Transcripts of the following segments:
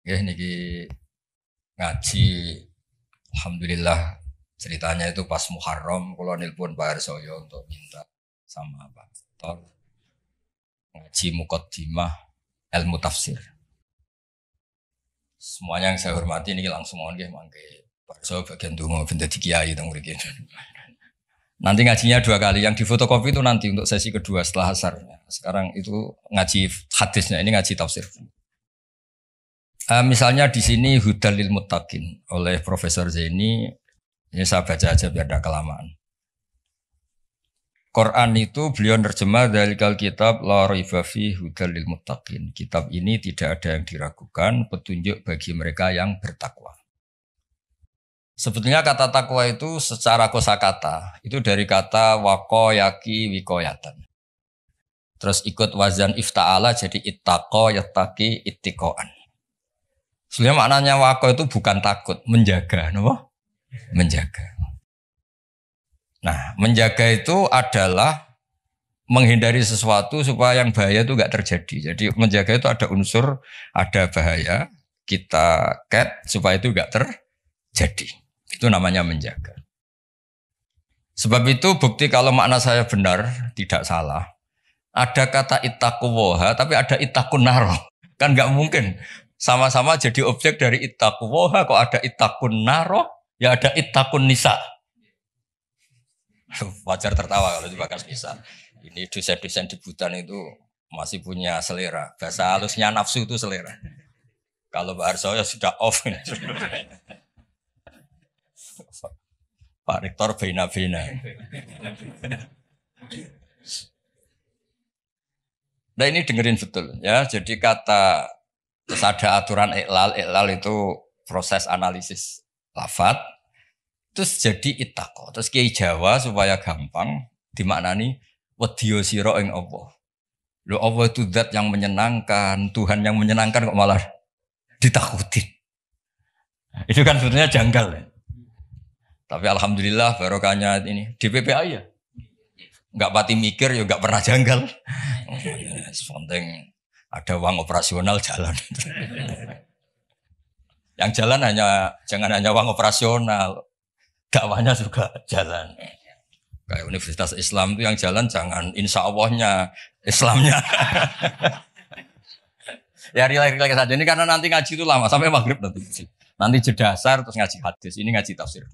Ya niki ngaji, alhamdulillah ceritanya itu pas Muharram, kalau nelpon Pak Harsoyo untuk minta sama Pak Tor ngaji muqaddimah ilmu tafsir. Semuanya yang saya hormati ini langsung mohon nggih mangke Pak Harsoyo bagian donga ben dadi kiai teng mriki. Nanti ngajinya 2 kali, yang di fotokopi itu nanti untuk sesi kedua setelah asar. Sekarang itu ngaji hadisnya, ini ngaji tafsir. Misalnya di sini Hudalil Muttaqin oleh Profesor Zaini, ini saya baca aja biar tidak kelamaan. Quran itu beliau nerjemah dari kitab La Raiba fi Hudalil Muttaqin. Kitab ini tidak ada yang diragukan, petunjuk bagi mereka yang bertakwa. Sebetulnya kata takwa itu secara kosakata itu dari kata wako yaki wikoyatan. Terus ikut wazan ifta'ala jadi ittaqo yattaqi ittiqoan. Sebenarnya maknanya wako itu bukan takut, menjaga, no? Menjaga. Nah, menjaga itu adalah menghindari sesuatu supaya yang bahaya itu enggak terjadi. Jadi menjaga itu ada unsur, ada bahaya, kita supaya itu enggak terjadi. Itu namanya menjaga. Sebab itu bukti kalau makna saya benar, tidak salah. Ada kata ittaquwoha, tapi ada ittaqun naro. Kan enggak mungkin. Sama-sama jadi objek dari ittaquwoha, kok ada ittaqun naro, ya ada ittaqun nisa. Wajar tertawa kalau dibahas nisa. Ini dosen-dosen di Butan itu masih punya selera. Bahasa halusnya nafsu itu selera. Kalau Pak Harsoyo sudah off. Pak Rektor bina-bina. Nah ini dengerin betul ya. Jadi kata terus ada aturan iklal itu proses analisis lafad. Terus jadi ittaqo. Terus Kiai Jawa supaya gampang dimaknani wedya sira ing Allah. Lho Allah itu zat yang menyenangkan, Tuhan yang menyenangkan kok malah ditakutin. Itu kan sebetulnya janggal ya. Tapi alhamdulillah barokahnya ini DPPA ya. Enggak pati mikir ya enggak pernah janggal. Penting ada uang operasional jalan. Yang jalan jangan hanya uang operasional, dakwahnya juga jalan. Kayak Universitas Islam itu yang jalan jangan insya Allahnya Islamnya. Ya relax saja ini karena nanti ngaji itu lama sampai maghrib nanti. Nanti jeda asar terus ngaji hadis, ini ngaji tafsir.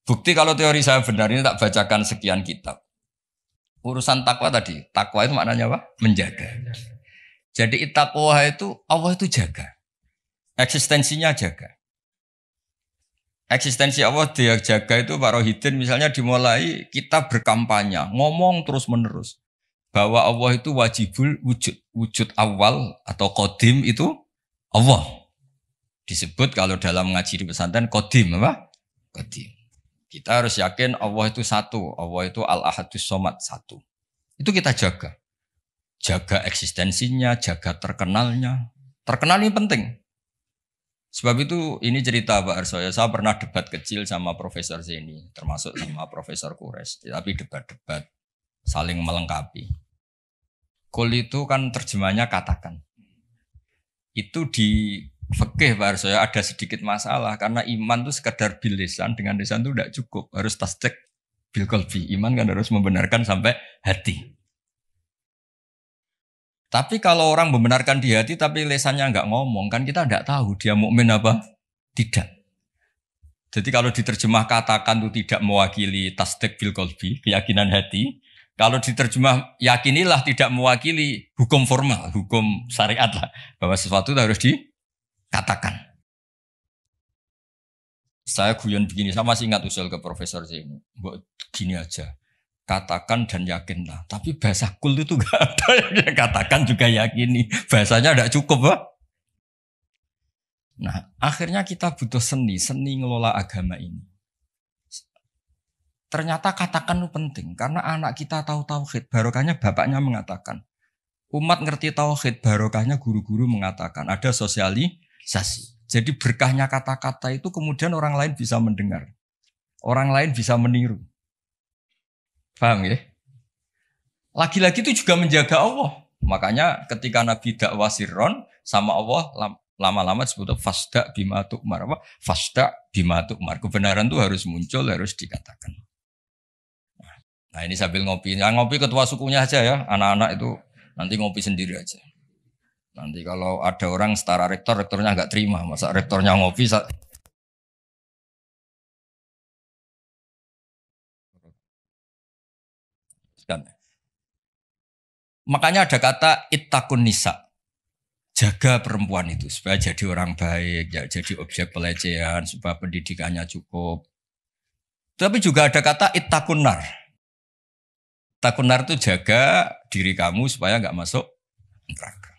Bukti kalau teori saya benar ini tak bacakan sekian kitab. Urusan takwa tadi, takwa itu maknanya apa? Menjaga. Jadi ittaqwa itu Allah itu jaga. Eksistensinya jaga. Eksistensi Allah dia jaga itu Pak Rohidin misalnya dimulai kita berkampanye, ngomong terus menerus bahwa Allah itu wajibul wujud. Wujud awal atau qadim itu Allah. Disebut kalau dalam ngaji di pesantren qadim apa? Qadim. Kita harus yakin Allah itu satu, Allah itu al-ahadus somad satu. Itu kita jaga. Jaga eksistensinya, jaga terkenalnya. Terkenal ini penting. Sebab itu ini cerita Pak Harsoyo, saya pernah debat kecil sama Profesor Zaini, termasuk sama Profesor Kures. Tapi debat-debat saling melengkapi. Kul itu kan terjemahnya katakan. Itu di fikih Pak Harsoyo ada sedikit masalah karena iman itu sekedar bil lisan, dengan lisan itu tidak cukup, harus tasdik bil qalbi. Iman kan harus membenarkan sampai hati. Tapi kalau orang membenarkan di hati tapi lisannya enggak ngomong, kan kita enggak tahu dia mukmin apa tidak. Jadi kalau diterjemah katakan itu tidak mewakili tasdik bil qalbi, keyakinan hati. Kalau diterjemah yakinilah tidak mewakili hukum formal, hukum syariat lah, bahwa sesuatu itu harus dikatakan. Saya guyon begini, saya masih ingat usul ke Profesor Zaini. Mbok gini aja, katakan dan yakinlah. Tapi bahasa kul itu gak ada yang katakan juga yakini. Bahasanya tidak cukup, Pak. Nah, akhirnya kita butuh seni ngelola agama ini. Ternyata katakan itu penting, karena anak kita tahu tauhid, barokahnya bapaknya mengatakan. Umat ngerti tauhid, barokahnya guru-guru mengatakan. Ada sosialisasi. Jadi berkahnya kata-kata itu kemudian orang lain bisa mendengar. Orang lain bisa meniru. Paham ya? Lagi-lagi itu juga menjaga Allah. Makanya ketika Nabi dakwah sirron sama Allah lama-lama disebut fasda bima tu'mar apa? Fasda bima tu'mar. Kebenaran itu harus muncul, harus dikatakan. Nah ini sambil ngopi. Yang ngopi ketua sukunya aja ya. Anak-anak itu nanti ngopi sendiri aja. Nanti kalau ada orang setara rektor, rektornya nggak terima. Masa rektornya ngopi. Makanya ada kata ittaqun nisa. Jaga perempuan itu supaya jadi orang baik, ya, jadi objek pelecehan, supaya pendidikannya cukup. Tapi juga ada kata ittaqun nar. Ittaqun nar itu jaga diri kamu supaya nggak masuk neraka.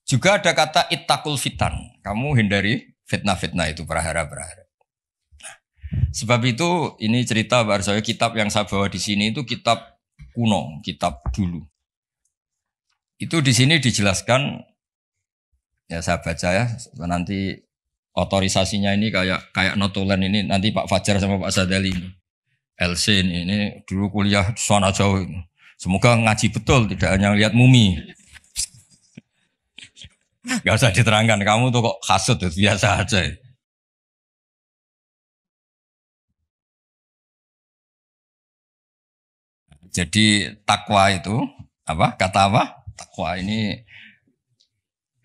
Juga ada kata ittaqul fitan. Kamu hindari fitnah-fitnah itu, prahara-prahara. Nah, sebab itu ini cerita Pak Arsoyo, kitab yang saya bawa di sini itu kitab kuno, kitab dulu. Itu di sini dijelaskan, ya saya baca ya, nanti otorisasinya ini kayak notulen ini, nanti Pak Fajar sama Pak Sadali ini. LC ini dulu kuliah di sana jauh ini. Semoga ngaji betul, tidak hanya lihat mumi. Gak usah diterangkan, kamu tuh kok hasut, biasa aja. Jadi takwa itu, apa? Kata apa? Takwa ini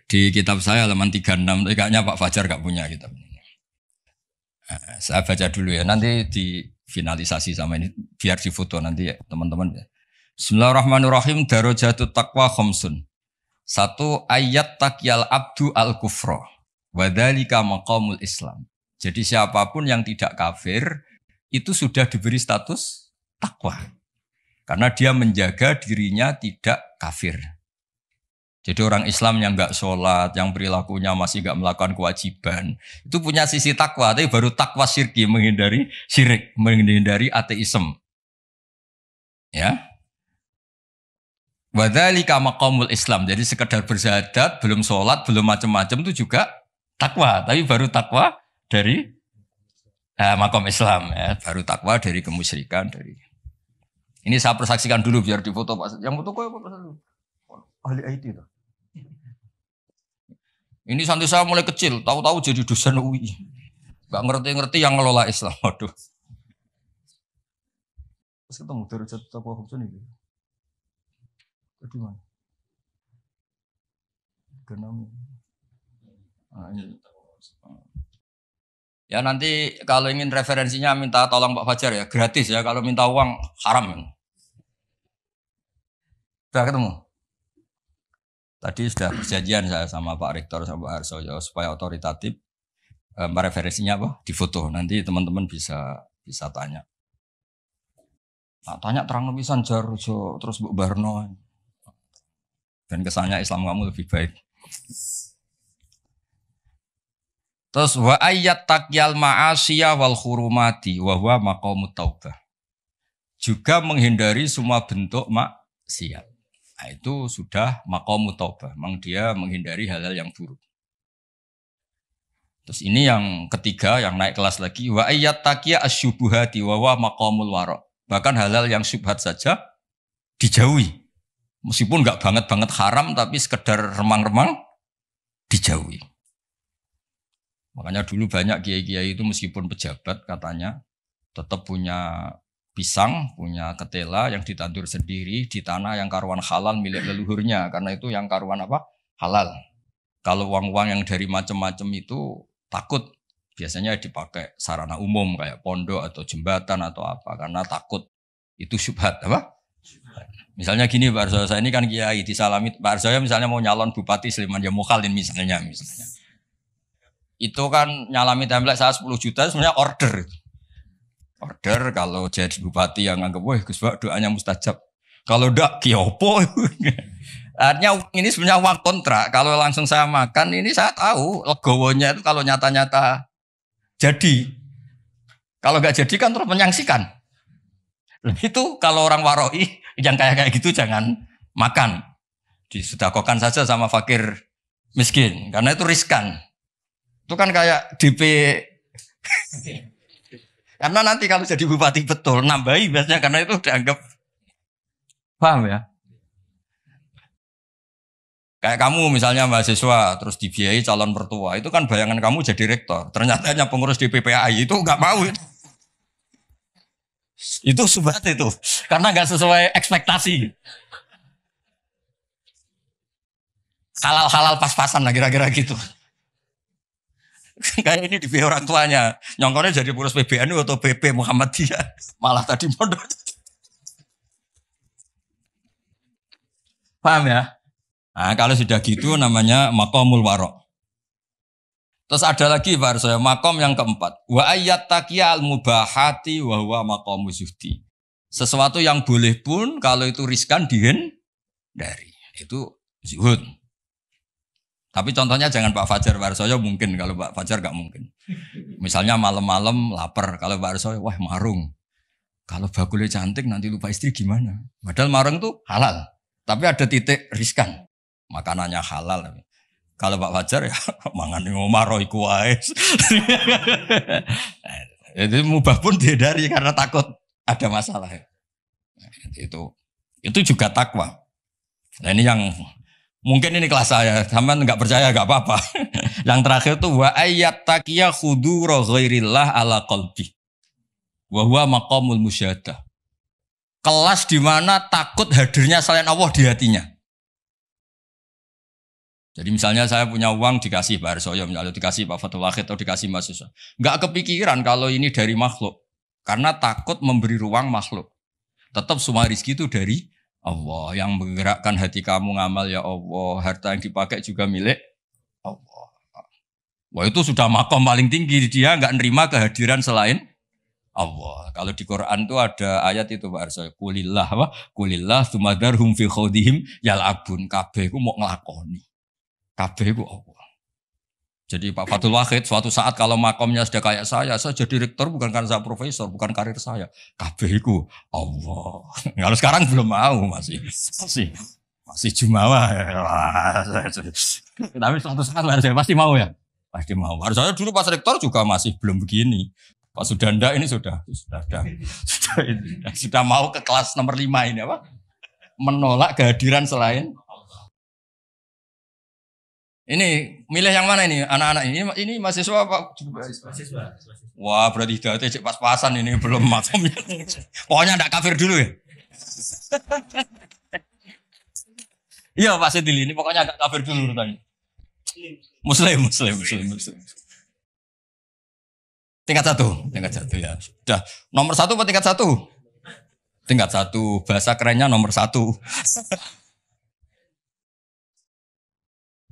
di kitab saya halaman 36, kayaknya Pak Fajar gak punya kitab ini. Nah, saya baca dulu ya, nanti difinalisasi sama ini, biar difoto nanti ya teman-teman. Bismillahirrahmanirrahim, darajatut taqwa khamsun. Satu, ayat takyal abdu al-kufra. Wadhalika maqamul Islam. Jadi siapapun yang tidak kafir, itu sudah diberi status takwa. Karena dia menjaga dirinya tidak kafir. Jadi orang Islam yang enggak sholat, yang perilakunya masih enggak melakukan kewajiban, itu punya sisi takwa, tapi baru takwa syirki, menghindari syirik, menghindari ateisme. Ya. Wadzalika maqamul Islam. Jadi sekedar bersyahadat, belum sholat, belum macam-macam itu juga takwa, tapi baru takwa dari maqam Islam, ya. Baru takwa dari kemusyrikan, dari. Ini saya persaksikan dulu biar difoto Pak. Yang foto kok Pak ahli IT itu. Ini santri saya mulai kecil, tahu-tahu jadi dosen UI. Gak ngerti-ngerti yang ngelola Islam. Waduh. Terus ketemu dari Taqwa Hubsun ini. Di mana? Genami. Nah, ini. Ya nanti kalau ingin referensinya minta tolong Pak Fajar ya, gratis ya. Kalau minta uang haram. Sudah ketemu? Tadi sudah perjanjian saya sama Pak Rektor sama Pak Harsoyo supaya otoritatif. Referensinya apa? Di foto. Nanti teman-teman bisa tanya. Nah, tanya terang lebih sanjar terus Bu Barno. Dan kesannya Islam kamu lebih baik. Terus wa ayat takyal ma'asiyah wal khurumati wa huwa maqamut taubah. Juga menghindari semua bentuk maksiat. Nah, itu sudah maqamut taubah. Memang dia menghindari hal-hal yang buruk. Terus ini yang ketiga yang naik kelas lagi wa ayat taqiya asyubuhati wa huwa maqamul wara. Bahkan hal-hal yang syubhat saja dijauhi. Meskipun enggak banget haram tapi sekedar remang-remang dijauhi. Makanya dulu banyak kiai-kiai itu meskipun pejabat katanya tetap punya pisang, punya ketela yang ditandur sendiri di tanah yang karuan halal milik leluhurnya. Karena itu yang karuan apa? Halal. Kalau uang-uang yang dari macam-macam itu takut biasanya dipakai sarana umum kayak pondok atau jembatan atau apa. Karena takut itu syubhat apa? Misalnya gini Pak Arsoyo, saya ini kan kiai disalami Pak Arsoyo misalnya mau nyalon bupati Sleman ya Mukhalin misalnya. Itu kan nyalami template saya 10 juta sebenarnya order. Order kalau jadi bupati yang anggap wah Gus Pak doanya mustajab. Kalau ndak kiopo. Artinya ini sebenarnya uang kontrak. Kalau langsung saya makan ini saya tahu legowonya itu kalau nyata-nyata jadi. Kalau nggak jadi kan terus menyangsikan. Itu kalau orang waroi yang kayak gitu jangan makan. Disedekahkan saja sama fakir miskin karena itu riskan. Itu kan kayak DP. Karena nanti kalau jadi bupati betul nambahi biasanya karena itu dianggap paham ya. Kayak kamu misalnya mahasiswa terus dibiayai calon mertua, itu kan bayangan kamu jadi rektor. Ternyata hanya pengurus DPPAI itu nggak mau itu. Itu subat itu, karena nggak sesuai ekspektasi. Halal-halal pas-pasan lah kira-kira gitu. Kayak ini dibiayai orang tuanya, nyongkornya jadi pengurus PBNU atau PP Muhammadiyah, malah tadi mondok. Paham ya? Nah, kalau sudah gitu namanya maqamul warok. Terus ada lagi Pak Arso, makom yang keempat. Wa ayat taqiyal mubahati wa huwa maqamu zuhdi. Sesuatu yang boleh pun kalau itu riskan dihindari. Itu zuhud. Tapi contohnya jangan Pak Fajar, Pak Arso mungkin, kalau Pak Fajar gak mungkin. Misalnya malam-malam lapar, kalau Pak Arso wah marung. Kalau bakulnya cantik nanti lupa istri gimana? Padahal marung itu halal. Tapi ada titik riskan. Makanannya halal. Kalau Pak Fajar ya mangan ngomaro iku wae. Itu mubah pun dihindari karena takut ada masalah. Itu juga takwa. Nah ini yang mungkin ini kelas saya, sampean enggak percaya enggak apa-apa. Yang terakhir tuh wa ayat taqiya khudura ghairillah ala qalbi. Wa huwa maqamul musyahadah. Kelas di mana takut hadirnya selain Allah di hatinya. Jadi misalnya saya punya uang dikasih Pak Arsoyo, misalnya dikasih Pak Fatul Wahid atau dikasih mahasiswa. Enggak kepikiran kalau ini dari makhluk. Karena takut memberi ruang makhluk. Tetap semua rezeki itu dari Allah. Yang menggerakkan hati kamu ngamal ya Allah. Harta yang dipakai juga milik Allah. Wah itu sudah makom paling tinggi. Dia enggak nerima kehadiran selain Allah. Kalau di Quran itu ada ayat itu Pak Arsoyo. Kulillah apa? Kulillah sumadarhum fi khawdihim yal'abun. Kabeh ku mau ngelakoni. Kabeh itu Allah. Jadi Pak Fatul Wahid suatu saat kalau makomnya sudah kayak saya jadi rektor bukan karena saya profesor, bukan karir saya. Kabeh itu Allah. Kalau sekarang belum mau masih jumawa. Tapi suatu saat saya pasti mau ya. Pasti mau. Harus saya dulu pas rektor juga masih belum begini. Pak Sudanda ini sudah mau ke kelas nomor 5 ini apa? Menolak kehadiran selain ini milih yang mana ini anak-anak ini mahasiswa apa? Mahasiswa. Wah berarti hidayatnya cek pas-pasan ini belum makomnya. Pokoknya ndak kafir dulu ya. Iya Pak Sedili ini pokoknya ndak kafir dulu urutannya. Muslim. Tingkat satu ya. Sudah nomor 1 apa tingkat 1? Tingkat 1 bahasa kerennya nomor 1.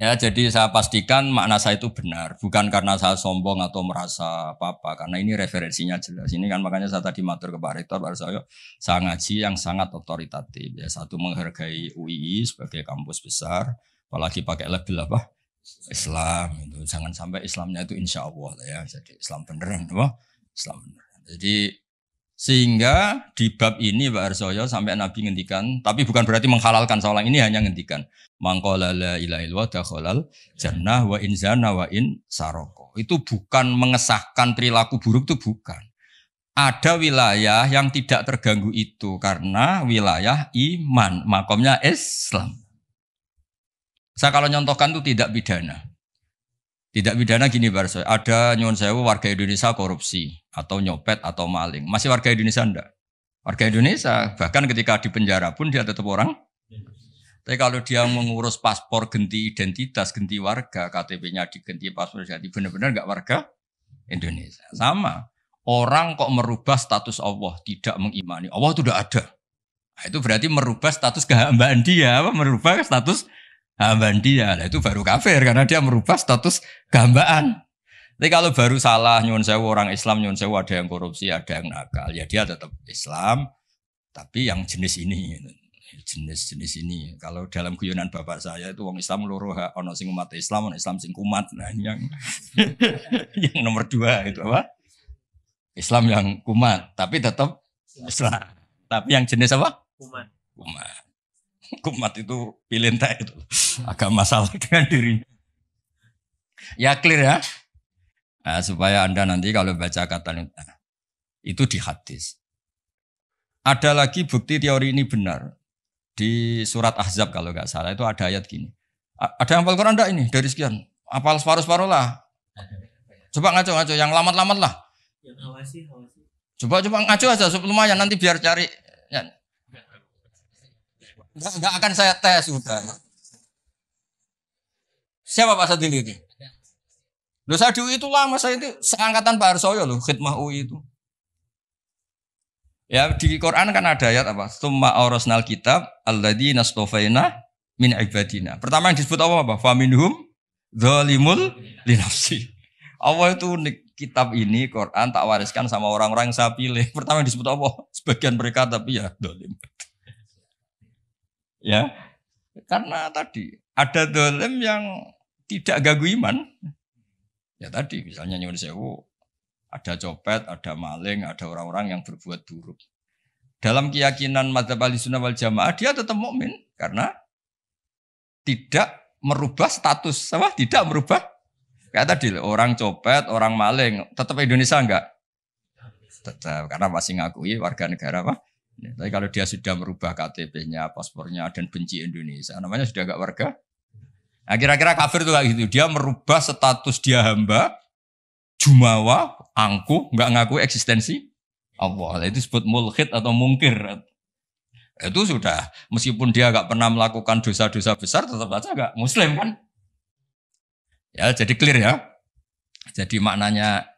Ya, jadi saya pastikan makna saya itu benar, bukan karena saya sombong atau merasa apa-apa, karena ini referensinya jelas. Ini kan makanya saya tadi matur ke Pak Rektor, Pak saya ngaji yang sangat otoritatif. Ya, satu menghargai UII sebagai kampus besar, apalagi pakai label apa? Islam. Itu jangan sampai Islamnya itu insya Allah ya, jadi Islam beneran, apa? Islam beneran. Jadi sehingga di bab ini Pak Arsoyo sampai Nabi ngendikan, tapi bukan berarti menghalalkan seorang ini, hanya ngendikan mangqala la ilaha illallah dakhalal jannah wa in zana wa in saroko. Itu bukan mengesahkan perilaku buruk, itu bukan. Ada wilayah yang tidak terganggu itu karena wilayah iman, makomnya Islam. Saya kalau nyontohkan itu tidak pidana. Tidak pidana gini Pak Arsoyo, ada nyuwun sewu warga Indonesia korupsi atau nyopet atau maling. Masih warga Indonesia enggak? Warga Indonesia, bahkan ketika di penjara pun dia tetap orang. Tapi kalau dia mengurus paspor, ganti identitas, ganti warga, KTP-nya diganti, paspor diganti, benar-benar enggak warga Indonesia. Sama. Orang kok merubah status Allah, tidak mengimani. Allah itu sudah ada. Nah, itu berarti merubah status kehambaan dia, merubah status hambaan dia. Nah, itu baru kafir karena dia merubah status kehambaan. Tapi kalau baru salah, nyuwun sewu orang Islam, nyuwun sewu ada yang korupsi, ada yang nakal, ya dia tetap Islam, tapi yang jenis ini, jenis ini. Kalau dalam guyonan bapak saya itu orang Islam loro, ono sing umat Islam, ono Islam sing kumat. Nah ini yang yang nomor 2 itu apa? Islam yang kumat, tapi tetap Islam. Tapi yang jenis apa? Kumat. Kumat itu pilih entah itu agak masalah dengan dirinya. Ya clear ya. Nah, supaya Anda nanti kalau baca kata itu di hadis. Ada lagi bukti teori ini benar. Di surat Ahzab kalau nggak salah itu ada ayat gini. Ada yang hafal Quran enggak ini dari sekian? Hafal separuh-separuh lah. Coba ngaco-ngaco yang lamat-lamat lah. Yang awasi. Coba ngaco aja lumayan nanti biar cari. Ya. Enggak akan saya tes sudah. Siapa Pak Sadili itu? Loh saya di UI itu lama, saya itu seangkatan Pak Harsoyo loh, khidmah UI itu. Ya di Quran kan ada ayat apa? Tsumma aurasnal kitab alladzina nastofaina min ibadina. Pertama yang disebut apa? Faminhum zalimul linafsi. Allah itu kitab ini Quran tak wariskan sama orang-orang yang saya pilih. Pertama yang disebut apa? Sebagian mereka tapi ya zalim. Ya. Karena tadi ada zalim yang tidak ganggu iman. Ya tadi misalnya nyuwun sewu ada copet, ada maling, ada orang-orang yang berbuat buruk. Dalam keyakinan madzhab Ahlussunnah wal Jamaah dia tetap mukmin karena tidak merubah status, apa? Tidak merubah. Kayak tadi orang copet, orang maling, tetap Indonesia enggak? Tetap karena masih ngakui warga negara apa? Ya, tapi kalau dia sudah merubah KTP-nya, paspornya dan benci Indonesia, namanya sudah enggak warga. Nah, kira-kira kafir tuh kayak gitu. Dia merubah status dia hamba, jumawa, angkuh, nggak ngaku eksistensi Allah. Itu disebut mulhid atau mungkir. Itu sudah, meskipun dia nggak pernah melakukan dosa-dosa besar, tetap saja nggak Muslim kan? Ya, jadi clear ya. Jadi maknanya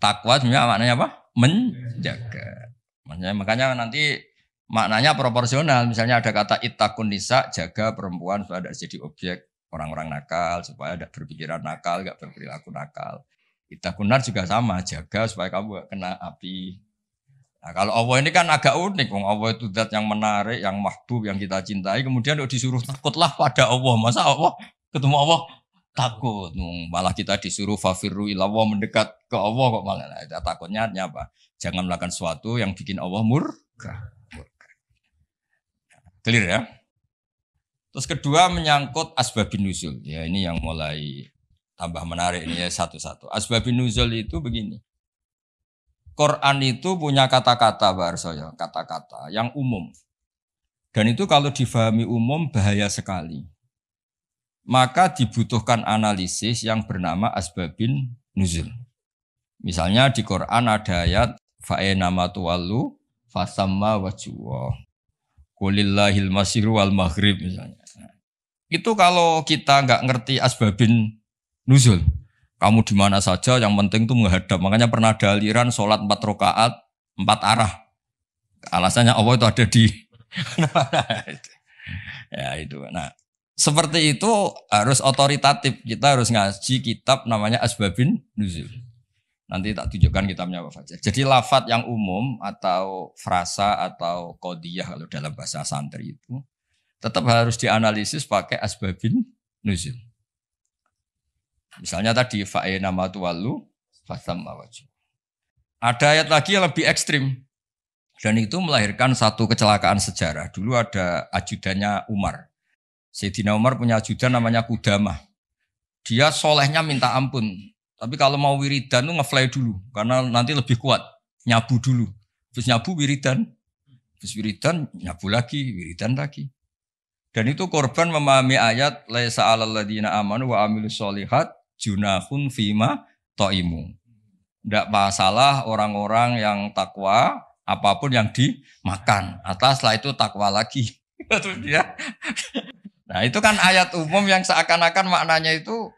takwa sebenarnya maknanya apa? Menjaga. Makanya nanti maknanya proporsional. Misalnya ada kata ittaqun nisa, jaga perempuan supaya tidak jadi objek orang-orang nakal, supaya tidak berpikiran nakal, nggak berperilaku nakal. Ittaqun nar juga sama, jaga supaya kamu gak kena api. Nah, kalau Allah ini kan agak unik, Allah itu zat yang menarik, yang mahbub, yang kita cintai. Kemudian disuruh takutlah pada Allah. Masa Allah ketemu Allah takut? Malah kita disuruh fafirru ilallah, mendekat ke Allah kok malah. Nah, takutnya apa? Jangan melakukan sesuatu yang bikin Allah murka. Clear ya? Terus kedua menyangkut asbabun nuzul. Ya ini yang mulai tambah menarik ini ya satu-satu. Asbabun nuzul itu begini. Quran itu punya kata-kata Barsoyo, kata-kata yang umum. Dan itu kalau difahami umum bahaya sekali. Maka dibutuhkan analisis yang bernama asbabun nuzul. Misalnya di Quran ada ayat fa'enama tuwallu fasamma wajhuwa. Qulillahil masyiru wal maghrib misalnya. Itu kalau kita nggak ngerti asbabin nuzul, kamu di mana saja yang penting itu menghadap. Makanya pernah ada aliran sholat 4 rakaat 4 arah. Alasannya Allah itu ada di ya itu. Nah, seperti itu harus otoritatif. Kita harus ngaji kitab namanya asbabin nuzul. Nanti tak tunjukkan kitabnya apa saja. Jadi lafadz yang umum atau frasa atau qodiyah kalau dalam bahasa santri itu tetap harus dianalisis pakai asbabin nuzul. Misalnya tadi fa'ina matuwallu fasamma wajhu. Ada ayat lagi yang lebih ekstrim dan itu melahirkan satu kecelakaan sejarah. Dulu ada ajudannya Umar. Sayyidina Umar punya ajudan namanya Qudamah. Dia solehnya minta ampun. Tapi kalau mau wiridan tuh ngefly dulu. Karena nanti lebih kuat. Nyabu dulu. Terus nyabu wiridan. Terus wiridan nyabu lagi. Wiridan lagi. Dan itu korban memahami ayat. Laisa alal ladina amanu wa amilus solihat. Junahun fima to'imu. Tidak masalah orang-orang yang takwa. Apapun yang dimakan. Atas setelah itu takwa lagi. Nah itu kan ayat umum yang seakan-akan maknanya itu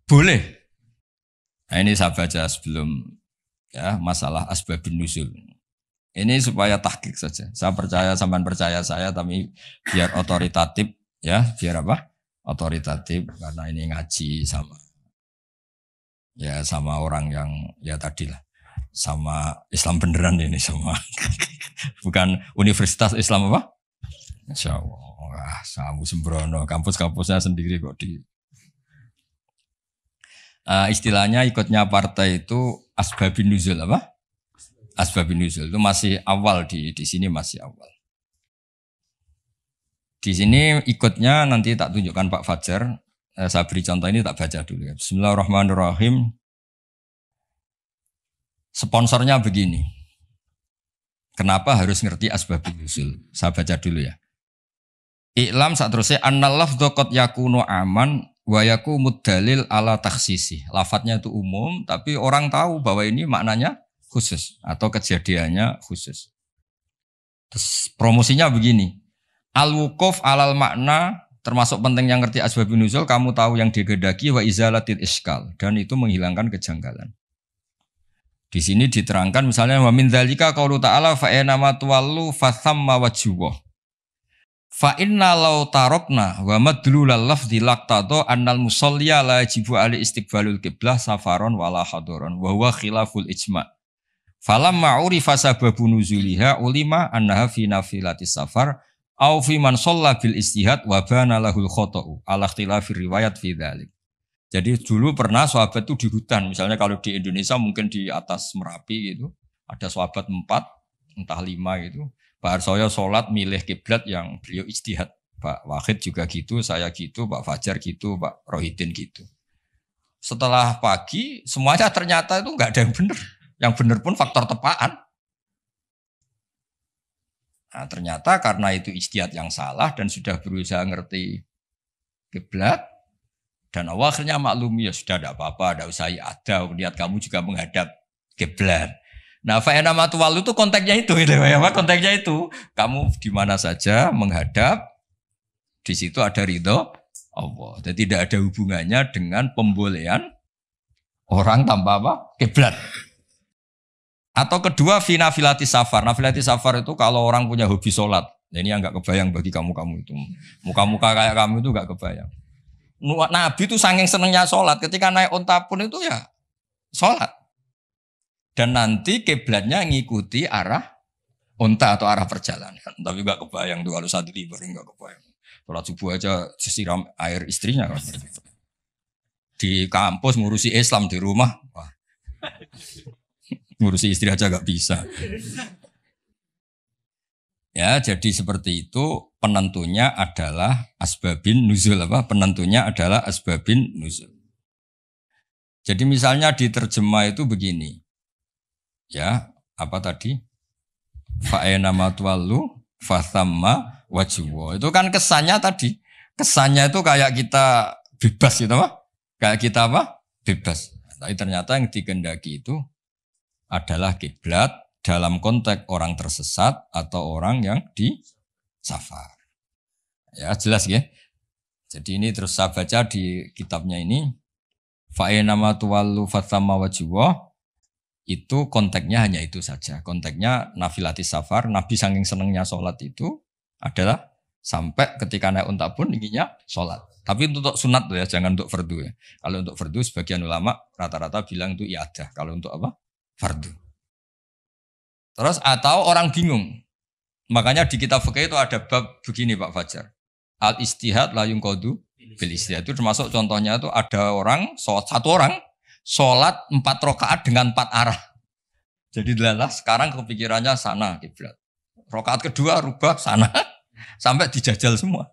boleh. Nah ini saya baca sebelum ya masalah asbabun nuzul. Ini supaya tahqiq saja. Saya percaya sampean percaya saya tapi biar otoritatif ya, biar apa? Otoritatif karena ini ngaji sama ya sama orang yang ya tadilah sama Islam beneran ini sama bukan Universitas Islam apa? Insyaallah. Wah, samu sembrono, kampus-kampusnya sendiri kok di istilahnya ikutnya partai itu asbabun nuzul apa? Asbabun nuzul itu masih awal di sini masih awal. Di sini ikutnya nanti tak tunjukkan Pak Fajar. Saya beri contoh ini tak baca dulu ya. Bismillahirrahmanirrahim. Sponsornya begini. Kenapa harus ngerti asbabun nuzul? Saya baca dulu ya. Iklam saterusé annal lafdhu qad yakunu aman wa yakumud dalil ala takhsisi. Lafadznya itu umum tapi orang tahu bahwa ini maknanya khusus atau kejadiannya khusus. Terus promosinya begini. Al-wuquf alal makna termasuk penting yang ngerti asbabun nuzul, kamu tahu yang digedaki wa izalatil iskal dan itu menghilangkan kejanggalan. Di sini diterangkan misalnya wa min dzalika qaulu ta'ala fa inama tuwallu fathamma wajhuh. Fa inna law tarokna wa madlulal lafdzi laqtado annal musalliya la yajibu ali istiqbalul qiblah safaron wala hadaron wa huwa khilaful ijma'. Falamma urifa sababu nuzuliha ulima annaha fi nafilatis safar au fi man shalla bil istihad wa bana lahul khata'u ala ikhtilafir riwayat fi dzalik. Jadi dulu pernah sahabat itu di hutan, misalnya kalau di Indonesia mungkin di atas Merapi gitu, ada sahabat 4, entah 5 gitu. Pak Harsoyo sholat milih kiblat yang beliau ijtihad. Pak Wahid juga gitu, saya gitu, Pak Fajar gitu, Pak Rohidin gitu. Setelah pagi, semuanya ternyata itu nggak ada yang benar. Yang benar pun faktor tepaan. Nah, ternyata karena itu ijtihad yang salah dan sudah berusaha ngerti kiblat, dan Allah akhirnya maklumi, ya sudah tidak apa-apa, tidak usah ada, niat kamu juga menghadap kiblat. Nah, fa'ina matuwal itu konteksnya itu, konteksnya itu. Kamu di mana saja menghadap, di situ ada ridho Allah. Jadi tidak ada hubungannya dengan pembolehan orang tanpa apa? Kiblat. Atau kedua, fi nafilatis safar. Nafilatis safar itu kalau orang punya hobi sholat. Ini yang nggak kebayang bagi kamu-kamu itu. Muka-muka kayak kamu itu nggak kebayang. Nabi itu saking senengnya sholat. Ketika naik unta pun itu ya sholat. Dan nanti kiblatnya ngikuti arah unta atau arah perjalanan. Tapi nggak kebayang tuh kalau satu libur nggak kebayang. Sholat subuh aja disiram air istrinya. Di kampus ngurusi Islam di rumah. Wah. Ngurusi istri aja nggak bisa. Ya, jadi seperti itu penentunya adalah asbabin nuzul apa? Penentunya adalah asbabin nuzul. Jadi misalnya di terjemah itu begini. Ya, apa tadi? Fa'ena matwallu fathamma wajhuh. Itu kan kesannya tadi. Kesannya itu kayak kita bebas gitu apa? Kayak kita apa? Bebas. Tapi ternyata yang dikehendaki itu adalah kiblat dalam konteks orang tersesat atau orang yang di safar. Ya, jelas ya. Jadi ini terus saya baca di kitabnya ini. Fa'ena matwallu fathamma wajhuh. Itu konteksnya hanya itu saja. Konteksnya nafilatis safar, Nabi saking senengnya sholat itu adalah sampai ketika naik unta pun inginnya sholat. Tapi untuk sunat tuh ya, jangan untuk fardu ya. Kalau untuk fardu sebagian ulama rata-rata bilang itu iadah. Kalau untuk apa? Fardu. Terus atau orang bingung. Makanya di kitab fikih itu ada bab begini Pak Fajar. Al istihad la yunqadu bil istihad. Itu termasuk contohnya itu ada orang, satu orang sholat 4 rakaat dengan 4 arah. Jadi adalah sekarang kepikirannya sana kiblat. Rakaat kedua rubah sana sampai dijajal semua.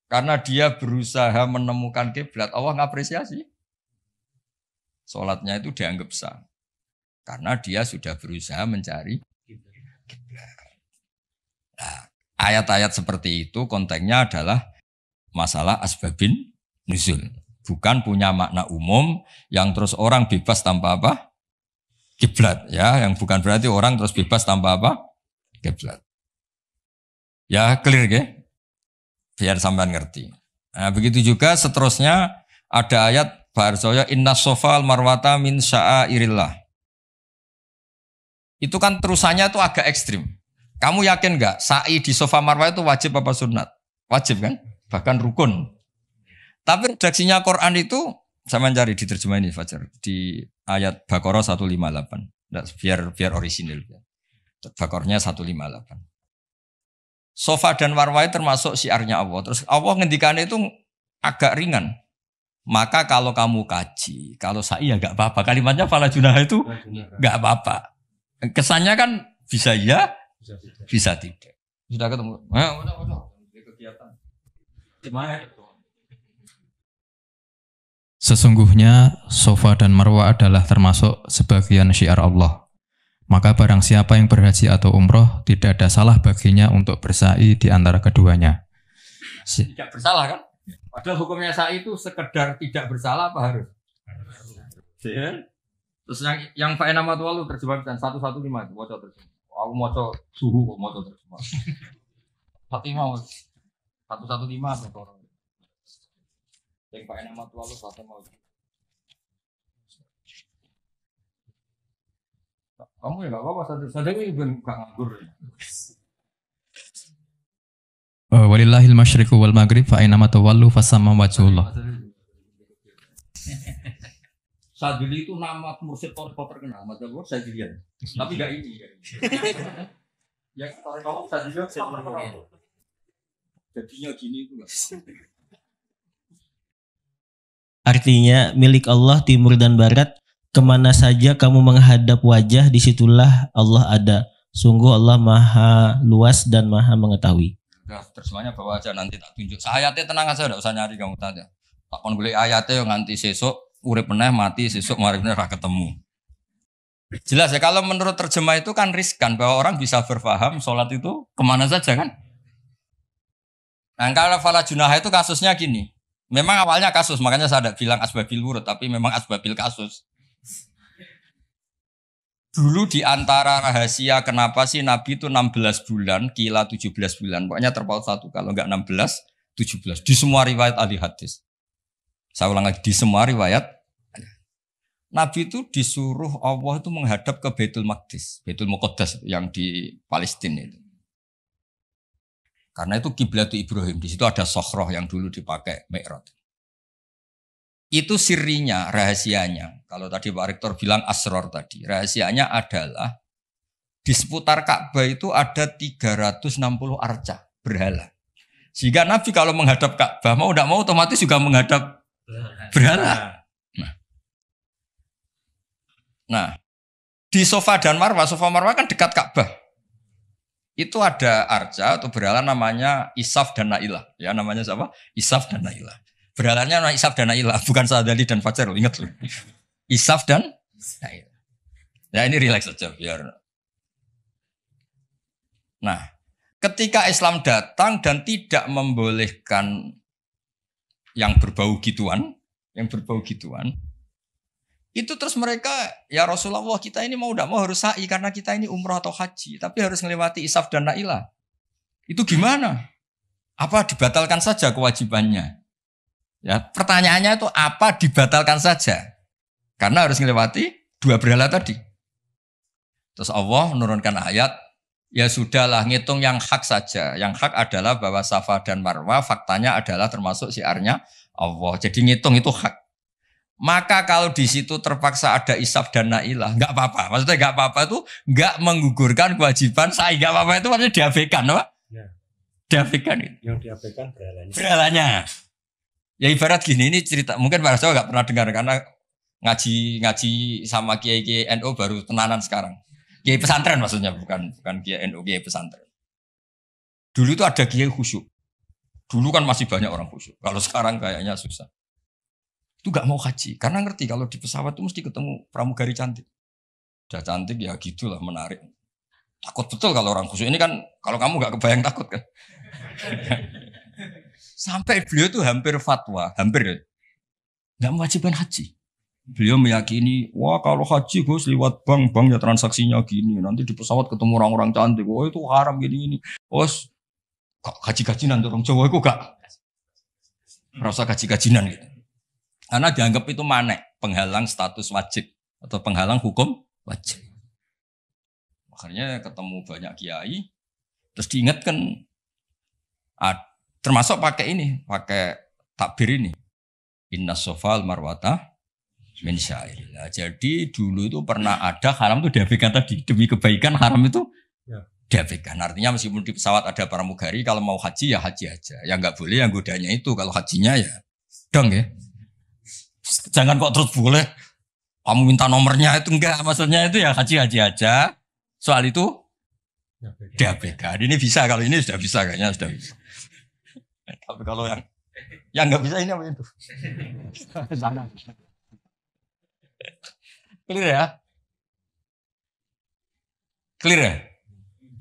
Karena dia berusaha menemukan kiblat, Allah ngapresiasi. Sholatnya itu dianggap sah. Karena dia sudah berusaha mencari kiblat. Nah, ayat-ayat seperti itu konteksnya adalah masalah asbabin nuzul. Bukan punya makna umum yang terus orang bebas tanpa apa? Kiblat ya, yang bukan berarti orang terus bebas tanpa apa? Kiblat. Ya, clear ya? Biar sampean ngerti. Nah, begitu juga seterusnya ada ayat Baharsoya inna sofal marwata min sya'airillah. Itu kan terusannya itu agak ekstrim. Kamu yakin nggak sa'i di sofa marwah itu wajib apa sunat? Wajib kan? Bahkan rukun. Tapi redaksinya Quran itu, saya mencari di terjemah ini Fajar, di ayat Baqarah 158. Nah, biar orisinil. Baqarahnya 158. Sofa dan marwah termasuk syiarnya Allah. Terus Allah ngendikannya itu agak ringan. Maka kalau kamu kaji, kalau sa'i ya enggak apa-apa. Kalimatnya fala junah itu enggak apa-apa. Kesannya kan bisa ya, bisa tidak. Sudah ketemu. Udah. Kegiatan. Gimana? Sesungguhnya Sofa dan Marwah adalah termasuk sebagian syiar Allah. Maka barang siapa yang berhaji atau umroh, tidak ada salah baginya untuk bersa'i di antara keduanya. Tidak bersalah kan? Padahal hukumnya sa'i itu sekedar tidak bersalah apa harus? Ya. Terus yang Pak Enama tua lu terjemahkan 115 itu moco terjemah. Aku moco suhu kok moco terjemah. Fatimah 115 motor. Yang Pak Enama tua lu Fatimah. Kamu ya nggak apa-apa sadar ini bukan nganggur. Walillahil masyriqu wal maghrib fa aina ma tawallu fasamma wajhullah. Sadili itu nama mursyid toriko terkenal, macam gue Sadilian. Tapi nggak ini. Yang toriko Sadilian terkenal. Jadinya gini itu nggak. Artinya milik Allah timur dan barat. Kemana saja kamu menghadap wajah, disitulah Allah ada. Sungguh Allah maha luas dan maha mengetahui. Udah terjemahnya bawa aja nanti tak tunjuk. Ayatnya tenang aja, tidak usah nyari kamu tanya. Tak kon boleh ayatnya yang nganti sesuk urip meneh mati sesuk mari meneh ra ketemu. Jelas ya kalau menurut terjemah itu kan riskan bahwa orang bisa berpaham sholat itu kemana saja kan. Nah kalau fala junah itu kasusnya gini. Memang awalnya kasus makanya saya tidak bilang asbabil wurud tapi memang asbabil kasus. Dulu di antara rahasia kenapa sih Nabi itu 16 bulan, kila 17 bulan. Pokoknya terpaut satu, kalau enggak 16, 17. Di semua riwayat ahli hadis. Saya ulang lagi, di semua riwayat. Nabi itu disuruh Allah itu menghadap ke Baitul Maqdis. Baitul Muqaddas yang di Palestina itu. Karena itu kiblat Ibrahim. Di situ ada sokhroh yang dulu dipakai Mi'raj. Itu sirinya, rahasianya. Kalau tadi Pak Rektor bilang asror tadi. Rahasianya adalah di seputar Ka'bah itu ada 360 arca berhala. Sehingga Nabi kalau menghadap Ka'bah mau tidak mau otomatis juga menghadap berhala. Nah, di Safa dan Marwah kan dekat Ka'bah. Itu ada arca atau berhala namanya Isaf dan Nailah. Ya namanya siapa? Isaf dan Nailah. Berhalanya nama Isaf dan Nailah, bukan Sadali dan Fajar, ingat loh. Isaf dan Nailah. Ya ini relax saja biar. Nah, ketika Islam datang dan tidak membolehkan yang berbau gituan, itu terus mereka, ya Rasulullah kita ini mau tidak mau harus sa'i karena kita ini umrah atau haji, tapi harus melewati Isaf dan Nailah. Itu gimana? Apa dibatalkan saja kewajibannya? Ya, pertanyaannya itu apa dibatalkan saja? Karena harus melewati dua berhala tadi. Terus Allah menurunkan ayat, ya sudahlah ngitung yang hak saja. Yang hak adalah bahwa Safa dan Marwah faktanya adalah termasuk syiarnya Allah. Jadi ngitung itu hak. Maka kalau di situ terpaksa ada Isaf dan Nailah, nggak apa-apa. Maksudnya nggak apa-apa itu nggak menggugurkan kewajiban saya. Nggak apa-apa itu maksudnya diabaikan, apa? Ya. Diabaikan itu. Yang diabaikan berhalanya. Berhalanya. Ya ibarat gini, ini cerita, mungkin para sahabat nggak pernah dengar karena ngaji sama kiai NU baru tenanan sekarang. Kiai pesantren maksudnya, bukan kiai NU, kiai pesantren. Dulu itu ada kiai khusyuk. Dulu kan masih banyak orang khusyuk. Kalau sekarang kayaknya susah. Itu nggak mau haji karena ngerti kalau di pesawat itu mesti ketemu pramugari cantik. Udah cantik ya gitulah menarik. Takut betul kalau orang khusyuk ini kan, kalau kamu nggak kebayang takut kan. Sampai beliau tuh hampir fatwa, nggak mewajibkan haji. Beliau meyakini, wah kalau haji Gus lewat bank ya transaksinya gini. Nanti di pesawat ketemu orang-orang cantik, wah itu haram gini. Oh, gaji-gajinan orang Jawa itu gak merasa gaji-gajinan gitu. Karena dianggap itu manek, penghalang status wajib atau penghalang hukum wajib. Akhirnya ketemu banyak kiai, terus diingatkan. Termasuk pakai takbir ini. Inna sofal marwata min syairillah. Jadi dulu itu pernah ada haram itu diabaikan tadi. Demi kebaikan haram itu diabaikan. Artinya meskipun di pesawat ada pramugari, kalau mau haji ya haji aja. Yang nggak boleh yang godanya itu. Kalau hajinya ya dong ya. Jangan kok terus boleh. Kamu minta nomornya itu enggak. Maksudnya itu ya haji aja. Soal itu diabaikan. Ini bisa, kalau ini sudah bisa kayaknya sudah bisa. Tapi kalau yang nggak bisa ini apa itu? Clear ya? Clear ya?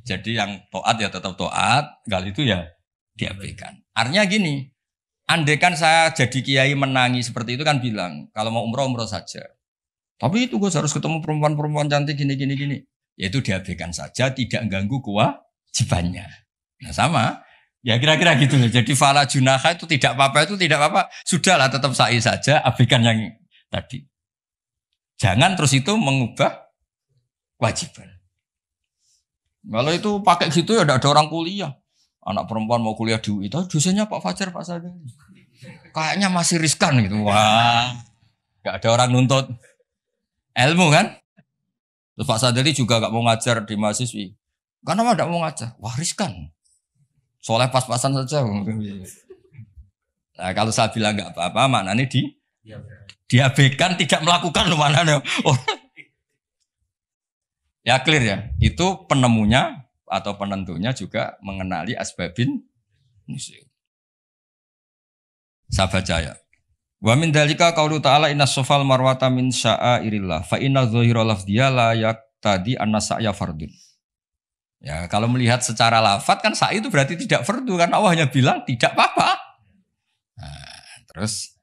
Jadi yang taat ya tetap taat, kali itu ya diabaikan. Artinya gini, andaikan saya jadi kiai menangi seperti itu kan bilang, kalau mau umroh saja. Tapi itu gue harus ketemu perempuan-perempuan cantik gini. Ya itu diabaikan saja, tidak ganggu kewajibannya. Nah sama, ya kira-kira gitu loh. Jadi fala junaha itu tidak apa-apa. Sudahlah tetap sa'i saja, abaikan yang tadi. Jangan terus itu mengubah kewajiban. Kalau itu pakai gitu ya tidak ada orang kuliah. Anak perempuan mau kuliah di UI, itu dosennya Pak Fajar, Pak Sadili. Kayaknya masih riskan gitu. Wah, gak ada orang nuntut ilmu kan? Terus Pak Sadili juga gak mau ngajar di mahasiswi. Kenapa gak mau ngajar? Wah riskan. Soalnya pas-pasan saja. Nah, kalau saya bilang gak apa-apa, maknanya diabaikan, tidak melakukan maknanya. Oh. Ya clear ya, itu penemunya atau penentunya juga mengenali asbabin nusul. Saya baca ya. Wa min dalika qaulu ta'ala inna sofal marwata min sya'airillah fa inna dhahira lafdhiya la yaqtadi anna sa'ya fardun. Ya, kalau melihat secara lafaz kan sa'i itu berarti tidak fardu kan Allah hanya bilang tidak apa-apa. Nah, terus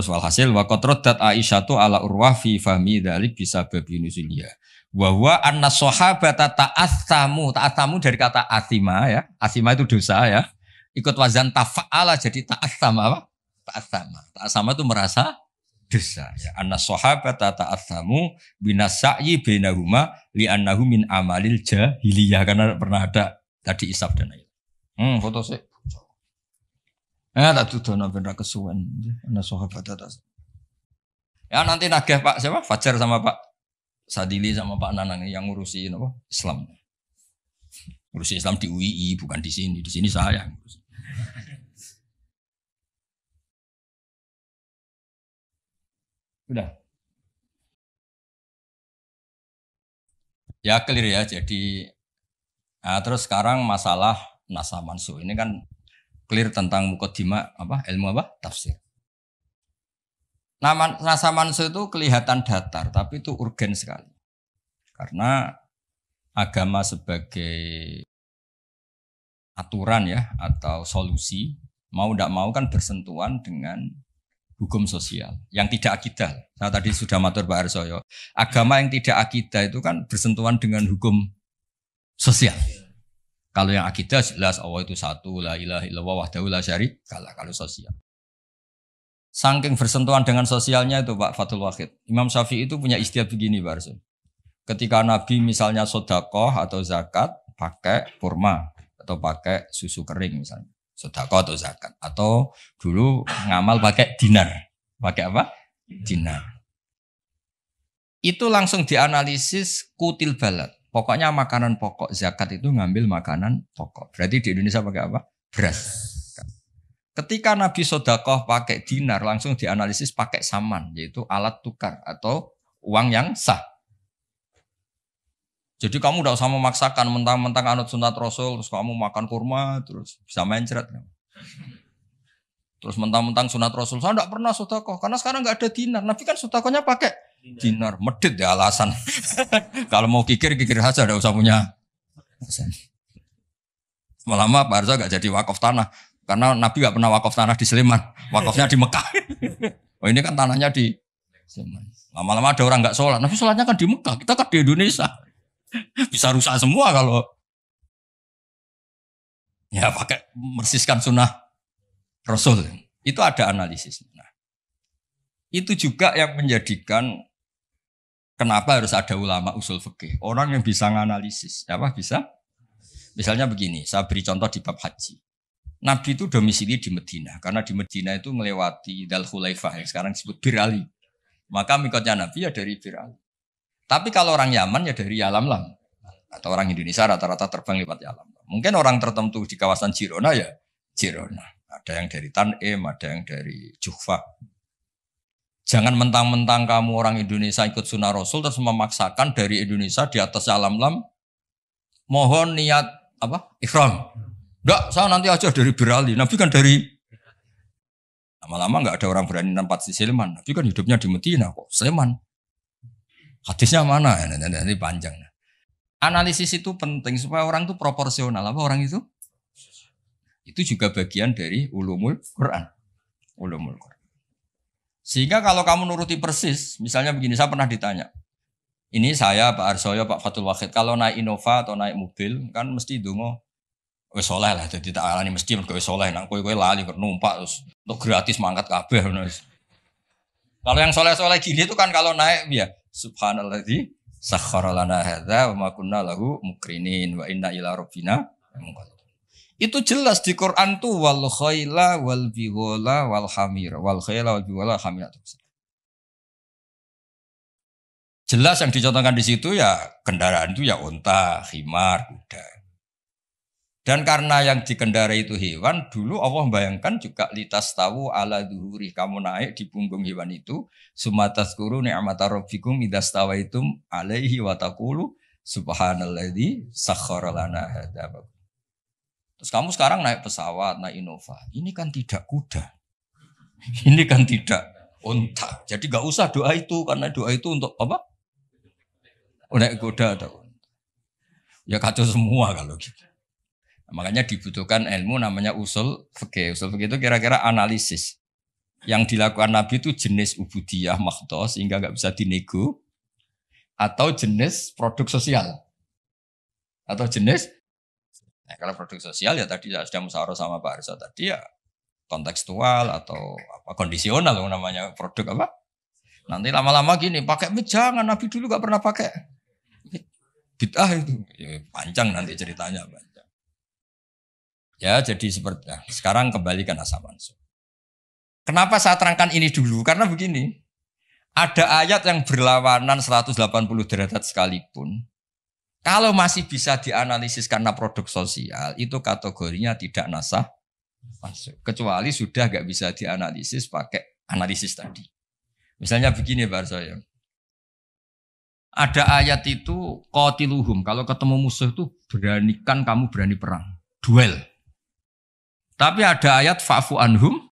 walhasil wa qadrat Aisyatu ala Urwah fi fahmi dzalik bisa babi nuzuliya. Wa huwa anna sahabata ta'assamu dari kata asima ya. Asima itu dosa ya. Ikut wazan tafa'ala jadi ta'assama apa? Ta'assama itu merasa dosa ya. Anna sahabata ta'assamu binasai bainahuma li'annahu min amalil jahiliyah karena pernah ada tadi isab dan ayat. Foto sih. Tak tuduh bener kesuwen. Ana sahabat atas. Ya nanti nagih Pak siapa? Fajar sama Pak Sadili sama Pak Nanang yang ngurusi apa? Islam. Ngurusi Islam di UII bukan di sini. Di sini saya. Udah. Ya clear ya. Jadi terus sekarang masalah nasa mansuh ini kan clear tentang mukaddimah apa ilmu apa tafsir. Nama nasa mansuh itu kelihatan datar tapi itu urgen sekali. Karena agama sebagai aturan ya atau solusi mau tidak mau kan bersentuhan dengan hukum sosial yang tidak akidah. Saya tadi sudah matur Pak Arsoyo. Agama yang tidak akidah itu kan bersentuhan dengan hukum sosial. Kalau yang akidah jelas Allah itu satu, la ilaha illallah wahdahu la syarikalah kalau sosial. Saking bersentuhan dengan sosialnya itu Pak Fathul Wahid. Imam Syafi'i itu punya istiadat begini Pak Arsul. Ketika Nabi misalnya sedekah atau zakat pakai kurma atau pakai susu kering misalnya. Sedekah atau zakat. Atau dulu ngamal pakai dinar. Pakai apa? Dinar. Itu langsung dianalisis kutil balad. Pokoknya makanan pokok zakat itu ngambil makanan pokok. Berarti di Indonesia pakai apa? Beras. Ketika Nabi sedekah pakai dinar langsung dianalisis pakai saman yaitu alat tukar atau uang yang sah. Jadi kamu tidak usah memaksakan mentang-mentang anut sunat Rasul terus kamu makan kurma terus bisa mencret. Terus mentang-mentang sunat Rasul saya tidak pernah sedekah karena sekarang nggak ada dinar. Nabi kan sedekahnya pakai dinar, medit ya alasan. Kalau mau kikir saja, tidak usah punya alasan. Lama Pak Arza gak jadi wakaf tanah. Karena Nabi gak pernah wakaf tanah di Sleman. Wakafnya di Mekah. Oh ini kan tanahnya di Sleman. Lama-lama ada orang gak sholat. Nabi sholatnya kan di Mekah. Kita kan di Indonesia. Bisa rusak semua kalau ya pakai mersiskan sunnah Rasul. Itu ada analisis. Nah, itu juga yang menjadikan kenapa harus ada ulama usul fikih? Orang yang bisa nganalisis, apa bisa? Misalnya begini, saya beri contoh di bab haji. Nabi itu domisili di Medina, karena di Medina itu melewati Dal Khulaifah yang sekarang disebut Bir Ali. Maka mikotnya Nabi ya dari Bir Ali. Tapi kalau orang Yaman ya dari Yalamlam. Atau orang Indonesia rata-rata terbang lewat Yalamlam. Mungkin orang tertentu di kawasan Jirona ya Jirona. Ada yang dari Tanim, ada yang dari Juhfa. Jangan mentang-mentang kamu orang Indonesia ikut sunnah Rasul terus memaksakan dari Indonesia di atas Yalamlam mohon niat apa? Ihram. Enggak, saya nanti aja dari Birali. Nabi kan dari lama-lama enggak ada orang berani tempat di Sleman. Nabi kan hidupnya di Medina kok. Sleman. Hadisnya mana? Nanti panjang. Analisis itu penting supaya orang itu proporsional. Apa orang itu? Itu juga bagian dari ulumul Quran. Ulumul Quran. Sehingga kalau kamu nuruti persis, misalnya begini, saya pernah ditanya. Ini saya, Pak Arsoyo, Pak Fatul Wahid, kalau naik Innova atau naik mobil, kan mesti dongo, wes soleh lah, jadi tak alani mesti mergo wes soleh, nang kowe lali numpak terus untuk gratis mangkat kabeh. Kalau yang soleh-soleh gini itu kan kalau naik ya subhanalladzi sakhkhara lana hadza wa ma kunna lahu mukrinin wa inna ila rabbina munqalibun. Itu jelas di Quran tuh wal khaila wal bighala wal hamir wal khaila wal bighala hamir. Jelas yang dicontohkan di situ ya kendaraan itu ya unta, khimar, kuda. Dan karena yang dikendarai itu hewan, dulu Allah membayangkan juga litas tahu ala duhuri. Kamu naik di punggung hewan itu, sumatazkuru ni'mata rabbikum idastawaitum alaihi wa taqulu subhanalladzi sakhkhara lana hadza. Terus kamu sekarang naik pesawat, naik Innova. Ini kan tidak kuda. Ini kan tidak unta. Jadi gak usah doa itu, karena doa itu untuk apa? Naik kuda atau unta. Ya kacau semua kalau gitu. Makanya dibutuhkan ilmu namanya usul fikih. Usul fikih itu kira-kira analisis. Yang dilakukan Nabi itu jenis ubudiyah makhdoh sehingga nggak bisa dinego. Atau jenis produk sosial. Atau jenis, nah kalau produk sosial ya tadi sudah musyawarah sama Pak Arsa tadi ya kontekstual atau apa kondisional namanya produk apa. Nanti lama-lama gini, pakai jangan Nabi dulu nggak pernah pakai. Bid'ah itu. Ya, panjang nanti ceritanya panjang. Ya jadi seperti sekarang kembali ke nasab mansukh. Kenapa saya terangkan ini dulu? Karena begini, ada ayat yang berlawanan 180 derajat sekalipun. Kalau masih bisa dianalisis karena produk sosial, itu kategorinya tidak nasab mansukh. Kecuali sudah nggak bisa dianalisis pakai analisis tadi. Misalnya begini Pak Arsoyo. Ada ayat itu qatiluhum. Kalau ketemu musuh itu beranikan kamu berani perang. Duel. Tapi ada ayat fa'fu anhum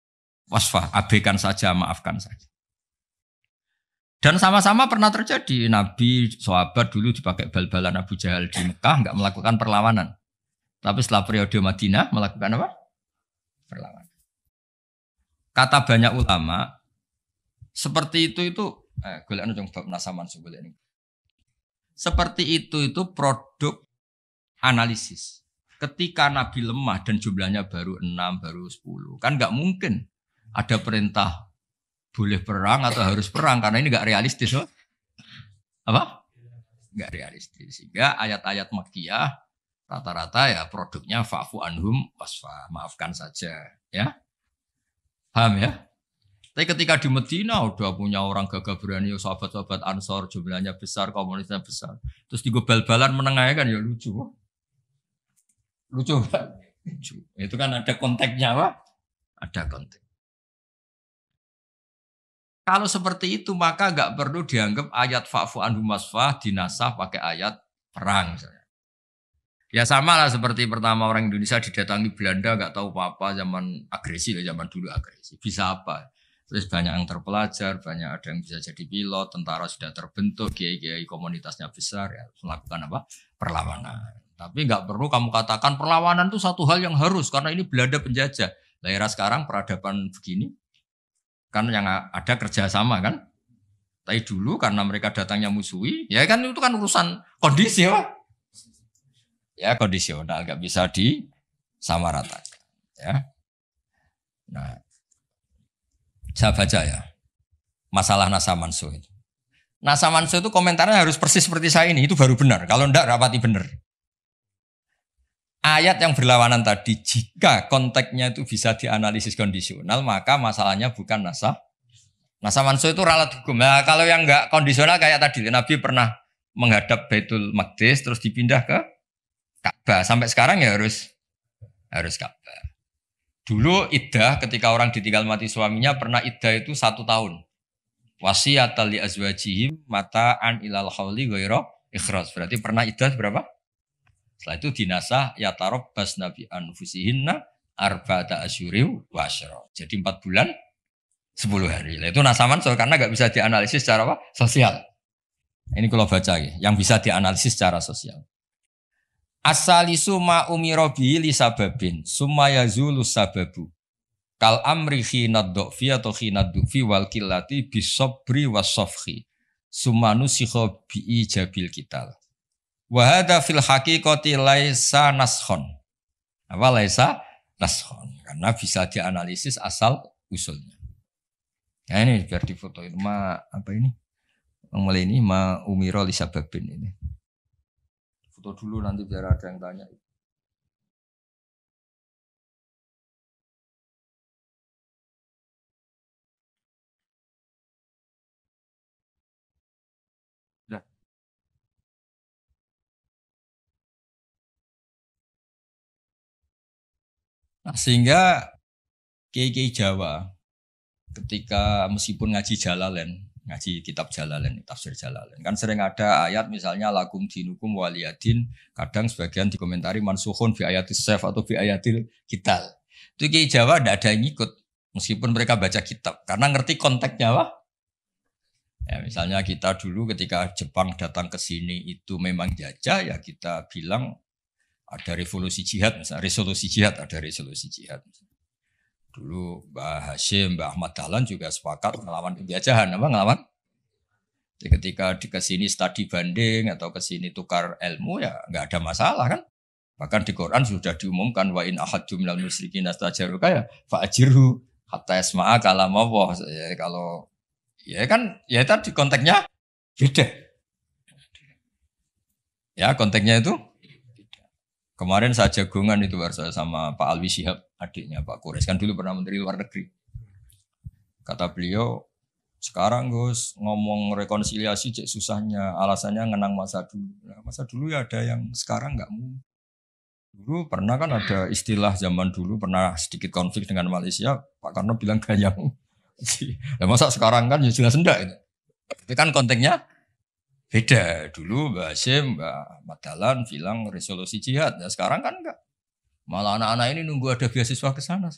wasfah, abaikan saja, maafkan saja. Dan sama-sama pernah terjadi. Nabi, sahabat dulu dipakai bal-balan Abu Jahal di Mekah, enggak melakukan perlawanan. Tapi setelah periode Madinah melakukan apa? Perlawanan. Kata banyak ulama, seperti itu golekane jeng bab nasaman sebelum ini. Seperti itu produk analisis. Ketika Nabi lemah dan jumlahnya baru 6, baru 10. Kan nggak mungkin ada perintah boleh perang atau harus perang. Karena ini nggak realistis. Loh. Apa? Nggak realistis. Sehingga ayat-ayat Makkiyah rata-rata ya produknya fa'fu anhum wasfa. Maafkan saja. Ya. Paham ya? Tapi ketika di Medina udah punya orang gagah berani, sahabat-sahabat Ansor jumlahnya besar, komunitasnya besar. Terus digobal-balan menengahnya kan ya lucu. Lucu kan? Lucu. Itu kan ada konteksnya Pak. Ada konteks. Kalau seperti itu maka nggak perlu dianggap ayat fa'fu anhum wasfah dinasah pakai ayat perang misalnya. Ya sama lah seperti pertama orang Indonesia didatangi Belanda nggak tahu apa-apa zaman agresi lah zaman dulu agresi. Bisa apa? Terus banyak yang terpelajar, banyak ada yang bisa jadi pilot, tentara sudah terbentuk, kiai-kiai komunitasnya besar ya melakukan apa? Perlawanan. Tapi nggak perlu kamu katakan perlawanan itu satu hal yang harus karena ini Belanda penjajah. Lah era sekarang peradaban begini kan yang ada kerjasama kan. Tapi dulu karena mereka datangnya musuhi, ya kan itu kan urusan kondisi ya. Ya kondisional nggak bisa disamaratakan. Ya. Nah, saya baca ya masalah nasab mansukh itu. Nasab mansukh itu komentarnya harus persis seperti saya ini, itu baru benar. Kalau enggak rapati benar. Ayat yang berlawanan tadi, jika konteksnya itu bisa dianalisis kondisional, maka masalahnya bukan nasab. Nasab mansukh itu ralat hukum. Nah, kalau yang enggak kondisional kayak tadi, Nabi pernah menghadap Baitul Maqdis, terus dipindah ke Ka'bah. Sampai sekarang ya harus Ka'bah. Dulu iddah ketika orang ditinggal mati suaminya, pernah iddah itu 1 tahun. Wasiyatan li azwajihim mata'an ilal hauli ghaira ikhraj. Berarti pernah iddah berapa? Setelah itu dinasah ya tarabbas nabi anfusihinna arba'ata asyuri wa asyra. Jadi 4 bulan 10 hari. Nah, itu nasab mansukh karena enggak bisa dianalisis secara apa? Sosial. Ini kalau baca ya, yang bisa dianalisis secara sosial. Asalisu ma umira bihi li sababin summa yazulu sababu. Kal amri khinad du'fi atau khinad du'fi wal qillati bisabri wasafhi. Summa nusikha bi ijabil kital. Wa hadza fil haqiqati laisa naskhon. Apa laisa naskhon? Karena bisa dianalisis asal usulnya. Nah ini biar difotoin apa ini? Mulai ini ma umira li sababin ini. Foto dulu nanti biar ada yang tanya. Sudah. Nah, sehingga kiai-kiai Jawa ketika meskipun ngaji Jalalain, ngaji kitab Jalalain, tafsir Jalalain, kan sering ada ayat misalnya lakum dinukum waliyadin, kadang sebagian dikomentari mansukhun fi ayatis saf atau fi ayatil kital. Itu kiai Jawa tidak ada yang ikut meskipun mereka baca kitab karena ngerti konteksnya apa? Ya, misalnya kita dulu ketika Jepang datang ke sini itu memang jajah, ya kita bilang ada revolusi jihad, misalnya resolusi jihad, ada resolusi jihad. Dulu Mbah Hashim, Mbah Ahmad Dahlan juga sepakat melawan penjajahan, apa ngelawan? Jadi ketika di kesini studi banding atau kesini tukar ilmu ya nggak ada masalah kan? Bahkan di Quran sudah diumumkan wa in ahadum minal musyrikin astajaruka ya fa'ajirhu hatta yasma'a kalam Allah. Ya, kalau ya kan ya tadi konteksnya beda. Ya konteksnya itu kemarin saya jagongan itu saya sama Pak Alwi Shihab, adiknya Pak Kures, kan dulu pernah menteri luar negeri. Kata beliau, sekarang Gus ngomong rekonsiliasi cek susahnya, alasannya ngenang masa dulu. Nah, masa dulu ya ada yang sekarang nggak mau. Dulu pernah kan ada istilah zaman dulu pernah sedikit konflik dengan Malaysia, Pak Karno bilang ganyang. Nah, masa sekarang kan ya jelas enggak itu. Tapi kan konteksnya beda. Dulu Mbak Hashim, Mbak Madalan bilang resolusi jihad. Ya sekarang kan enggak. Malah anak-anak ini nunggu ada beasiswa ke sana.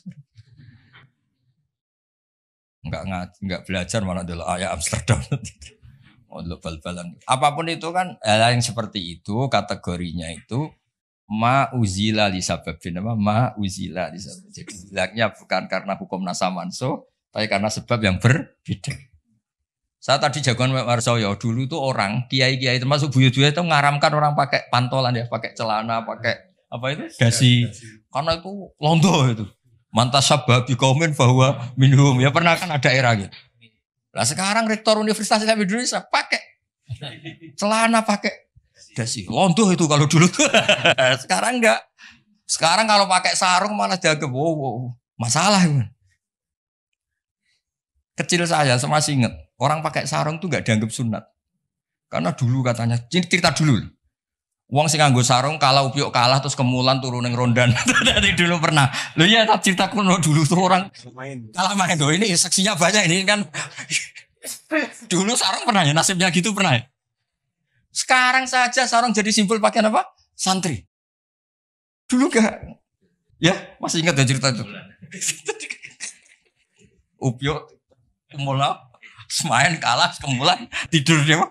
Enggak belajar malah dulu ayat Amsterdam. Oh, bal-balan. Apapun itu kan yang seperti itu kategorinya itu ma uzila li sababin apa ma uzila li sabab. Jadi hilangnya bukan karena hukum nasa manso, tapi karena sebab yang berbeda. Saya tadi jagoan Warsoyo dulu tuh orang kiai-kiai termasuk buyut-buyut itu ngaramkan orang pakai pantolan ya, pakai celana, pakai apa itu? Dasi. Karena itu londo itu. Mantas sababi kaumin bahwa minhum. Ya pernah kan ada era gitu. Lah sekarang rektor Universitas Islam Indonesia pakai celana, pakai dasi. Londo itu kalau dulu tuh. Sekarang enggak. Sekarang kalau pakai sarung malah dianggap wow, masalah itu. Kecil saya masih ingat. Orang pakai sarung tuh gak dianggap sunat. Karena dulu katanya, cerita dulu. Wong sing nganggo sarung kalah upyuk kalah terus kemulan turun ning rondan. Dari dulu pernah. Loh iya tak cerita kuno dulu tuh orang kalah main. Loh ini saksinya banyak ini kan. Dulu sarung pernah ya nasibnya gitu pernah ya. Sekarang saja sarung jadi simbol pakaian apa? Santri. Dulu gak. Ya masih ingat ya cerita itu. Upyuk kemulan main kalah kemulan tidur dia mah.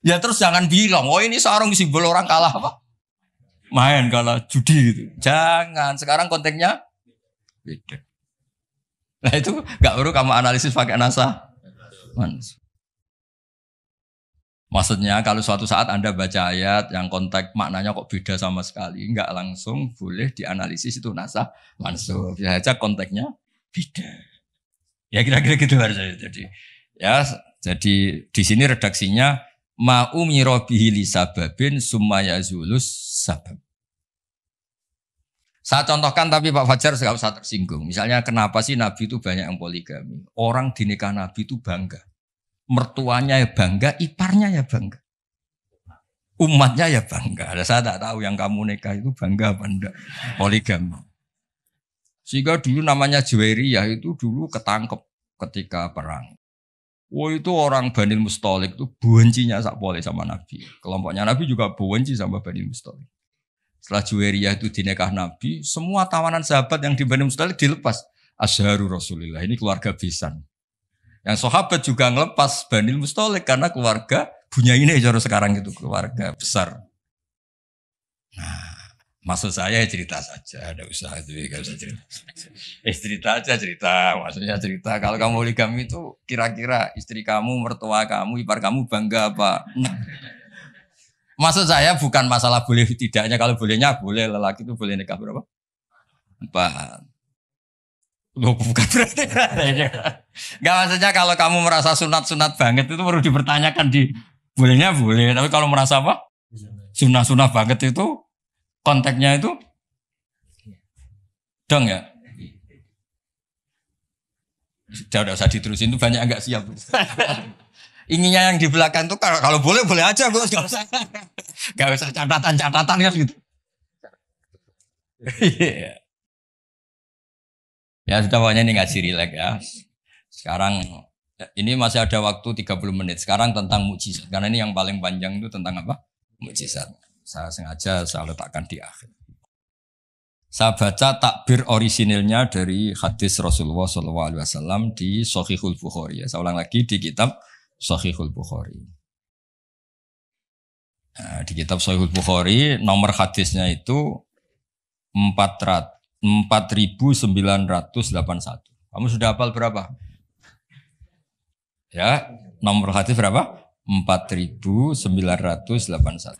Ya terus jangan bilang, oh ini sarung simbol orang kalah apa? Main kalah judi gitu. Jangan, sekarang konteksnya beda. Nah itu gak perlu kamu analisis pakai nasa. Maksudnya kalau suatu saat Anda baca ayat yang konteks maknanya kok beda sama sekali, enggak langsung boleh dianalisis itu nasa langsung. Bisa saja konteksnya beda. Ya kira-kira gitu harusnya. Jadi di sini redaksinya ma umira bihi li sababin summa yazulus sabab. Saya contohkan tapi Pak Fajar enggak usah tersinggung. Misalnya kenapa sih Nabi itu banyak yang poligami? Orang di nikah Nabi itu bangga. Mertuanya ya bangga, iparnya ya bangga. Umatnya ya bangga. Saya tak tahu yang kamu nikah itu bangga apa enggak poligami. Sehingga dulu namanya Juwairiyah itu dulu ketangkep ketika perang. Itu orang Bani Mustalik itu bencinya sakpole sama Nabi. Kelompoknya Nabi juga benci sama Bani Mustalik. Setelah Juwairiyah itu dinikah Nabi, semua tawanan sahabat yang di Bani Mustalik dilepas. Asyharu Rasulillah, ini keluarga besan. Yang sahabat juga ngelepas Bani Mustalik karena keluarga punya ini cara sekarang gitu keluarga besar. Nah, maksud saya cerita saja, ada usaha itu, gak usah cerita. Cerita aja cerita, maksudnya cerita. Kalau kamu poligami itu kira-kira istri kamu, mertua kamu, ipar kamu bangga apa? Maksud saya bukan masalah boleh tidaknya, kalau bolehnya boleh, lelaki itu boleh nikah berapa? 4. Loh bukan berarti. Gak maksudnya kalau kamu merasa sunat-sunat banget itu perlu dipertanyakan di bolehnya boleh, tapi kalau merasa apa? Sunah-sunah banget itu konteksnya itu dong ya. Udah usah diterusin itu banyak yang nggak siap. Inginnya yang di belakang tuh kalau boleh boleh aja Gus, nggak usah catatan kan gitu. Ya sudah pokoknya ini ngaji rileks ya. Sekarang ini masih ada waktu 30 menit. Sekarang tentang mukjizat. Karena ini yang paling panjang itu tentang apa? Mukjizat. Saya sengaja saya letakkan di akhir. Saya baca takbir orisinilnya dari hadis Rasulullah SAW di Shahihul Bukhari. Ya, saya ulang lagi di kitab Shahihul Bukhari. Nah, di kitab Shahihul Bukhari nomor hadisnya itu 4981. Kamu sudah hafal berapa? Ya, nomor hadis berapa? 4981.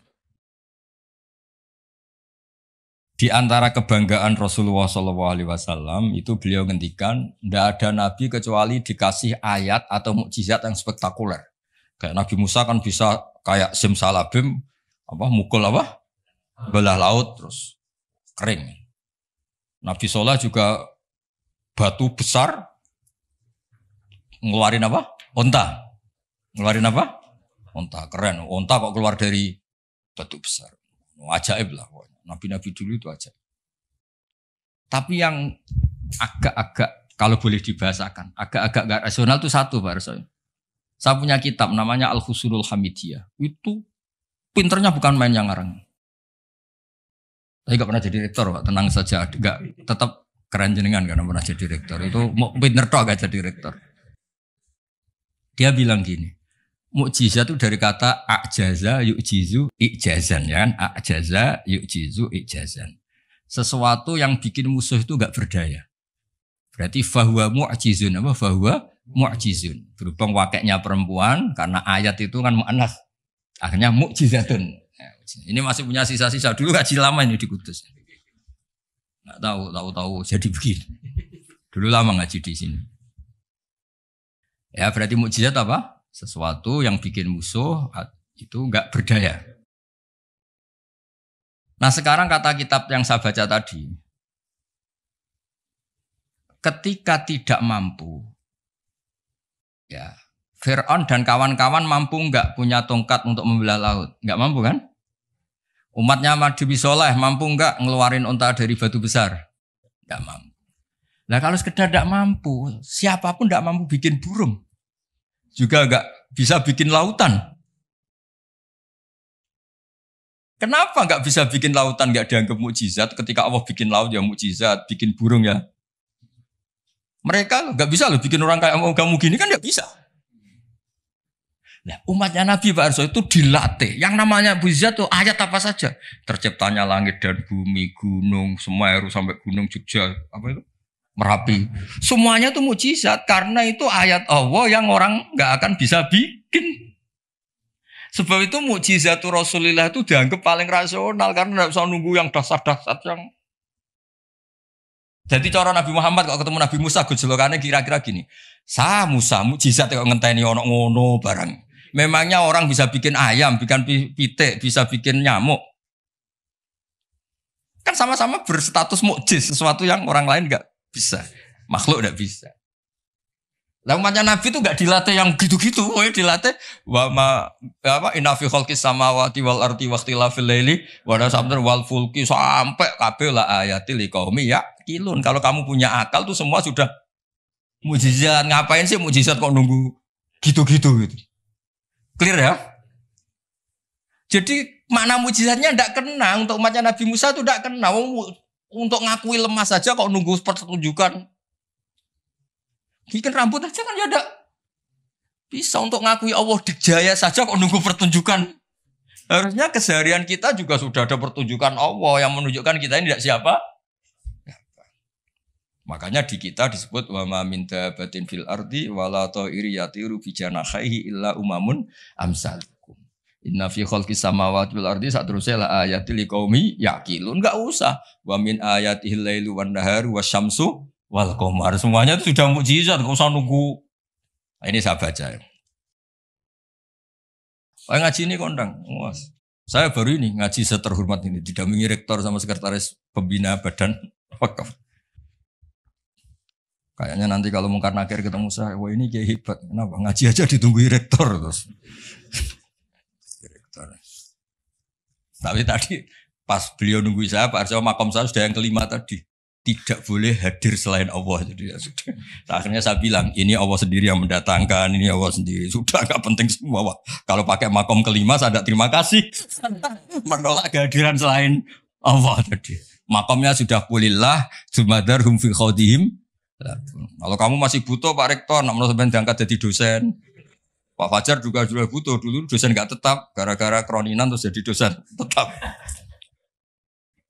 Di antara kebanggaan Rasulullah SAW itu beliau ngendikan tidak ada nabi kecuali dikasih ayat atau mukjizat yang spektakuler. Kayak Nabi Musa kan bisa kayak simsalabim mukul belah laut terus kering. Nabi Soleh juga batu besar ngeluarin onta. Ngeluarin onta, keren. Onta kok keluar dari batu besar. Ajaib lah. Nabi-nabi dulu itu aja. Tapi yang agak-agak kalau boleh dibahasakan, agak-agak gak rasional itu satu Pak Rasul. Saya punya kitab namanya Al-Husulul Hamidiyah. Itu pinternya bukan main yang ngarang. Saya gak pernah jadi rektor Pak, tenang saja. Gak, tetap keren jenengan karena pernah jadi rektor. Itu mau pinter toh gak jadi rektor. Dia bilang gini, mukjizat itu dari kata a'jaza yu'jizu i'jazan ya kan? A'jaza yu'jizu i'jazan. Sesuatu yang bikin musuh itu enggak berdaya. Berarti fahuwa mu'jizun fahuwa mu'jizun. Berhubung wakilnya perempuan karena ayat itu kan mu'annas. Akhirnya mukjizatun. Ini masih punya sisa-sisa dulu ngaji lama ini di Kudus. Enggak tahu jadi begini. Dulu lama ngaji di sini. Ya berarti mukjizat apa? Sesuatu yang bikin musuh itu enggak berdaya. Nah sekarang kata kitab yang saya baca tadi, ketika tidak mampu, ya Fir'aun dan kawan-kawan mampu enggak punya tongkat untuk membelah laut? Enggak mampu kan? Umatnya Nabi Soleh mampu enggak ngeluarin unta dari batu besar? Enggak mampu. Nah kalau sekedar enggak mampu, siapapun enggak mampu bikin burung. Juga enggak bisa bikin lautan. Kenapa enggak bisa bikin lautan enggak dianggap mukjizat? Ketika Allah bikin laut ya mukjizat, bikin burung ya. Mereka enggak bisa loh bikin orang kayak kamu gini kan enggak bisa. Nah, umatnya Nabi Pak Arso itu dilatih. Yang namanya mukjizat tuh ayat apa saja. Terciptanya langit dan bumi, gunung, Semeru sampai gunung Jogja, Merapi. Semuanya itu mukjizat karena itu ayat Allah yang orang nggak akan bisa bikin. Sebab itu mukjizatu Rasulullah itu dianggap paling rasional karena nggak usah nunggu yang dasar-dasar yang. Jadi cara Nabi Muhammad kalau ketemu Nabi Musa gejolokannya kira-kira gini. Musa mukjizat kok ngenteni ono ngono barang. Memangnya orang bisa bikin ayam, bikin pitik, bisa bikin nyamuk. Kan sama-sama berstatus mukjiz, sesuatu yang orang lain nggak bisa, makhluk tidak bisa. Lah umatnya Nabi itu enggak dilatih yang gitu-gitu, dilatih inna fi khalqis samawati wal ardi waqtilafil laili wa nasabdur wal fulki sampai kabeh la ayatil liqaumi yaqilun. Kalau kamu punya akal tuh semua sudah mukjizat. Ngapain sih mukjizat kok nunggu gitu-gitu gitu. Clear ya? Jadi makna mukjizatnya enggak kena untuk umatnya Nabi Musa itu enggak kena. Untuk ngakui lemah saja kok nunggu pertunjukan. Bikin rambut aja kan ya ada. Bisa untuk ngakui Allah dijaya saja kok nunggu pertunjukan. Harusnya keseharian kita juga sudah ada pertunjukan Allah yang menunjukkan kita ini tidak siapa. Makanya di kita disebut wa ma min dabatin fil ardi wala ta'iri yatiru bi janahihi illa umamun amsalukum. Inna fi khalqis samawati wal ardi satrusnya la ayatil liqaumi yaqilun. Enggak usah. Wa min ayatihil lailu wan naharu wasyamsu wal qamar. Semuanya itu sudah mukjizat, enggak usah nunggu. Nah, ini saya baca ya. Ngaji ini kondang. Saya baru ini ngaji seterhormat ini didampingi rektor sama sekretaris pembina badan wakaf. Kayaknya nanti kalau Mungkar Nakir ketemu saya, wah ini kayak hebat. Kenapa? Ngaji aja ditunggu rektor terus. Rektor. Tapi tadi pas beliau nunggu saya, Pak Arso makom saya sudah yang kelima tadi. Tidak boleh hadir selain Allah. Jadi ya sudah. Akhirnya saya bilang, ini Allah sendiri yang mendatangkan, ini Allah sendiri. Sudah gak penting semua. Wah, kalau pakai makom kelima, saya tidak terima kasih. Menolak kehadiran selain Allah tadi. Makomnya sudah kulillah, jumadarhum fi khawdihim. Kalau kamu masih butuh Pak Rektor, nak mau sampai diangkat jadi dosen. Pak Fajar juga sudah butuh. Dulu dosen gak tetap, gara-gara kroninan terus jadi dosen tetap.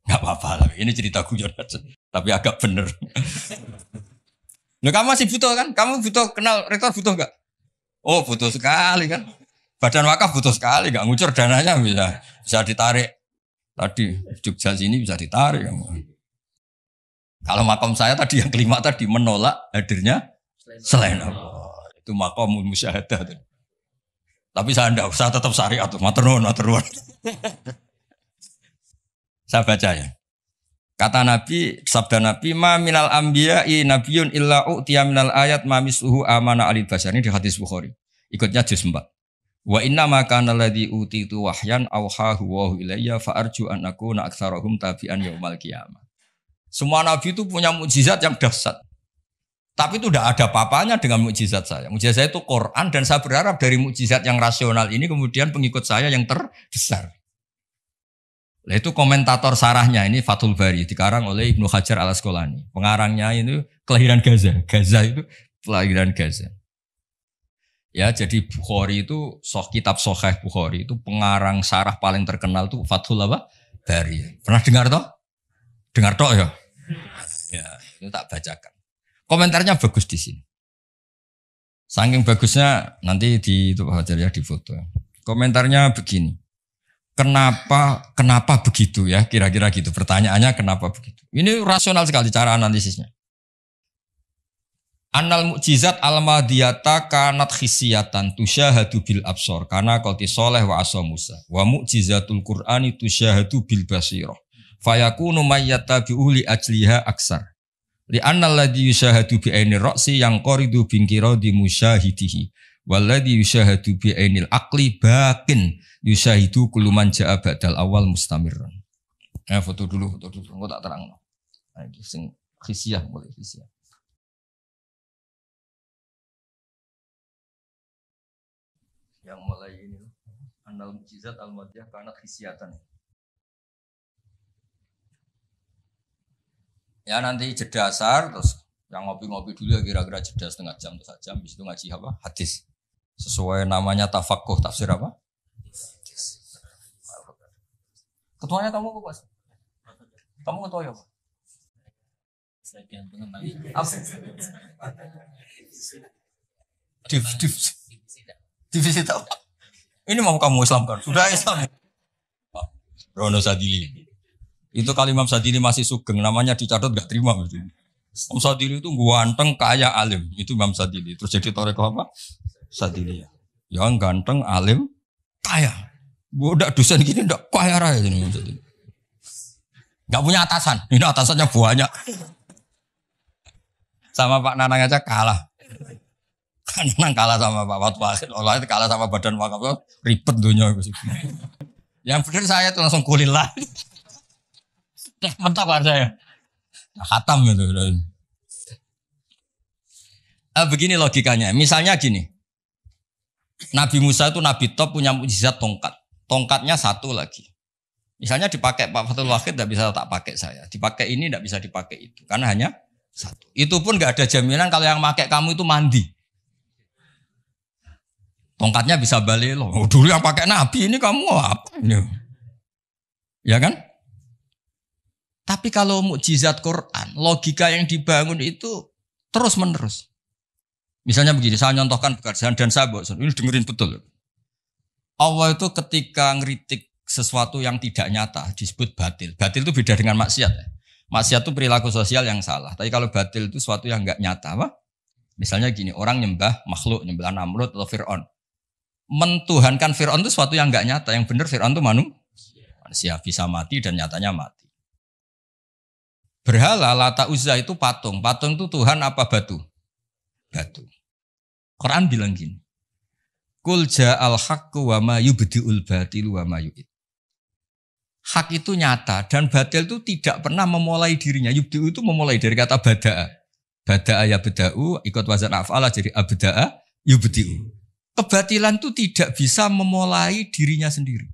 Gak apa-apa, ini cerita guyon aja. Tapi agak bener. Nah, kamu masih butuh kan? Kamu butuh kenal rektor butuh gak? Oh butuh sekali kan. Badan wakaf butuh sekali, gak ngucur dananya bisa ditarik. Tadi Jogja sini bisa ditarik. Kalau makom saya tadi yang kelima tadi menolak hadirnya selain Allah. Itu makom musyahadah. Tapi saya tetap syariat. Maturnuun. Saya baca ya. Kata Nabi, sabda Nabi, ma minal anbiya'i nabiyyun illa u'tiya minal ayat ma misluhu amana alil bashar. Ini di hadis Bukhari. Ikutnya juz 4. Wa inna ma kana alladhi utitu wahyan awhahu wa ilayya fa arju an akuna aktsarahum tabi'an yaumal qiyamah. Semua nabi itu punya mukjizat yang dahsyat. Tapi itu tidak ada apa-apanya dengan mukjizat saya. Mukjizat saya itu Quran dan saya berharap dari mukjizat yang rasional ini kemudian pengikut saya yang terbesar. Nah, itu komentator sarahnya ini Fathul Bari dikarang oleh Ibnu Hajar al-Asqalani. Pengarangnya itu kelahiran Gaza. Gaza itu kelahiran Gaza. Ya, jadi Bukhari itu kitab Sahih Bukhari itu pengarang sarah paling terkenal itu Fathul Bari. Pernah dengar toh? Dengar toh ya? Ya, itu tak bacakan. Komentarnya bagus di sini. Saking bagusnya nanti di itu Hajar ya di foto. Komentarnya begini. Kenapa begitu ya? Kira-kira gitu. Pertanyaannya kenapa begitu? Ini rasional sekali cara analisisnya. Annal mukjizat al-madiyata kanat khisiyatan tusyahadu bil absor karena qati soleh wa asa Musa. Wa mukjizatul Qur'ani tusyahadu bil basirah. Fayakunu mayyatabi'u li ajliha aksar. Li annal ladzi yusyahadu bi ainir ra'si yang qaridu bingkiradi musyahidihi. Walladzi yusyahadu bi ainil aqli bakin yusahidu kuluman ja'a ba'dal awal mustamirran. Foto dulu, engko tak terangno. Nah, iki sing khisiyah mulai khisiyah. Yang mulai ini annal mukjizat al-madiyah kana khisiyatan. Ya nanti jeda asar terus yang ngopi-ngopi dulu ya kira-kira jeda setengah jam atau sejam habis itu ngaji apa? Hadis. Sesuai namanya tafaqquh tafsir apa? Ketuanya kamu apa, Mas? Kamu ketua ya, Pak? Sebagian pengembang. Divisi tahu. Ini mau kamu Islamkan. Sudah Islam. Rono Sadili. Itu kali Imam Sadili masih sugeng, namanya dicatat enggak terima. Imam Sadili itu ganteng, kaya, alim. Itu Imam Sadili. Terus jadi torekoh apa? Sadili. Yang ganteng, alim, kaya. Budak dosen gini ndak kaya raya ini maksudnya. Enggak punya atasan. Ini atasannya banyak. Sama Pak Nanang aja kalah. Nanang kalah sama Pak Fatwa. Allah itu kalah sama badan wakaf ribet dunia. Yang benar saya itu langsung kulillah. Mentah Pak saya. Khatam gitu. Begini logikanya. Misalnya gini. Nabi Musa itu nabi top punya mukjizat tongkat. Tongkatnya satu lagi. Misalnya dipakai Pak Fathul Wahid tidak bisa tak pakai saya. Dipakai ini tidak bisa dipakai itu. Karena hanya satu. Itu pun nggak ada jaminan kalau yang pakai kamu itu mandi. Tongkatnya bisa balik loh. Oh, dulu yang pakai Nabi ini kamu apa ini? Ya kan? Tapi kalau mukjizat Quran, logika yang dibangun itu terus menerus. Misalnya begini, saya nyontohkan pekerjaan dan saya bosan. Ini dengerin betul. Allah itu ketika ngeritik sesuatu yang tidak nyata disebut batil. Batil itu beda dengan maksiat. Maksiat itu perilaku sosial yang salah. Tapi kalau batil itu sesuatu yang enggak nyata, apa? Misalnya gini, orang nyembah makhluk, nyembah Namrud atau Fir'aun. Mentuhankan Fir'aun itu sesuatu yang enggak nyata. Yang benar Fir'aun itu manusia bisa mati dan nyatanya mati. Berhala Lata Uzza itu patung. Patung itu Tuhan apa batu? Batu. Quran bilang gini. Qul ja'al haqqu wa ma yubdi'ul batilu wa ma yu'id. Hak itu nyata dan batil itu tidak pernah memulai dirinya. Yubdi'u itu memulai dari kata bada'a. Bada'a ya beda'u, ikut wazan af'ala jadi abda'a yubdi'u. Kebatilan itu tidak bisa memulai dirinya sendiri.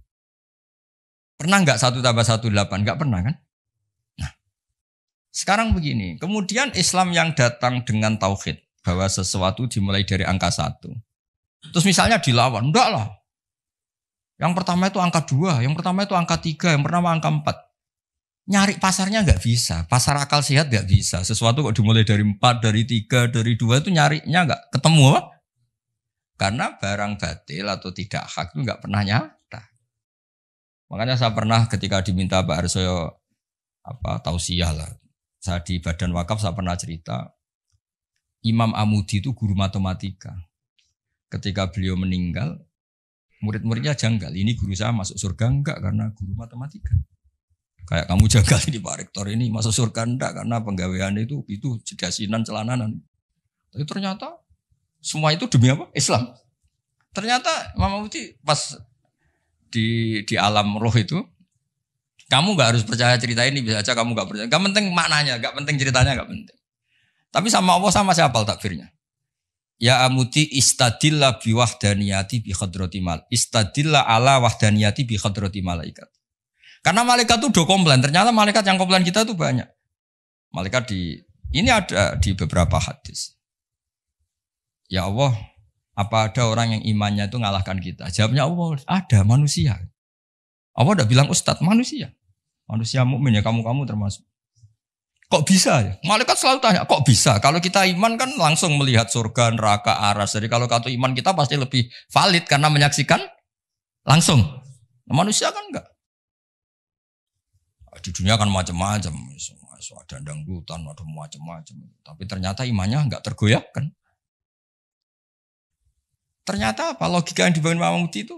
Pernah enggak 1 tambah 1 8? Enggak pernah kan? Nah, sekarang begini. Kemudian Islam yang datang dengan tauhid. Bahwa sesuatu dimulai dari angka 1. Terus misalnya dilawan. Enggak lah. Yang pertama itu angka 2. Yang pertama itu angka 3. Yang pertama angka 4. Nyari pasarnya enggak bisa. Pasar akal sehat enggak bisa. Sesuatu kok dimulai dari 4, dari 3, dari 2 itu nyarinya enggak ketemu apa? Karena barang batil atau tidak hak itu enggak pernah nyata. Makanya saya pernah ketika diminta Pak Arsoyo tausiah lah. Saya di Badan Wakaf saya pernah cerita Imam Amudi itu guru matematika. Ketika beliau meninggal, murid-muridnya janggal. Ini guru saya masuk surga enggak karena guru matematika. Kayak kamu janggal ini Pak Rektor ini masuk surga enggak karena penggawaian itu jedasinan celananan. Tapi ternyata semua itu demi apa? Islam. Ternyata Imam Amudi pas di alam roh itu, kamu enggak harus percaya cerita ini, bisa aja kamu enggak percaya. Enggak penting maknanya, enggak penting ceritanya, enggak penting. Tapi sama Allah sama siapa takbirnya? Ya Amudi istadilla bi wahdaniyati bi khadrati mal. Istadilla ala wahdaniyati bi khadrati malaikat. Karena malaikat itu udah komplain. Ternyata malaikat yang komplain kita itu banyak. Malaikat ini ada di beberapa hadis. Ya Allah, apa ada orang yang imannya itu ngalahkan kita? Jawabnya Allah, ada manusia. Allah udah bilang ustadz, manusia. Manusia mukmin ya kamu termasuk. Kok bisa ya? Malaikat selalu tanya, kok bisa? Kalau kita iman kan langsung melihat surga, neraka, aras. Jadi kalau kartu iman kita pasti lebih valid karena menyaksikan langsung. Nah, manusia kan enggak. Di dunia kan macam-macam. Ada dangdutan, ada macam-macam. Tapi ternyata imannya enggak tergoyahkan. Ternyata apa? Logika yang dibangun Imam Amudi itu.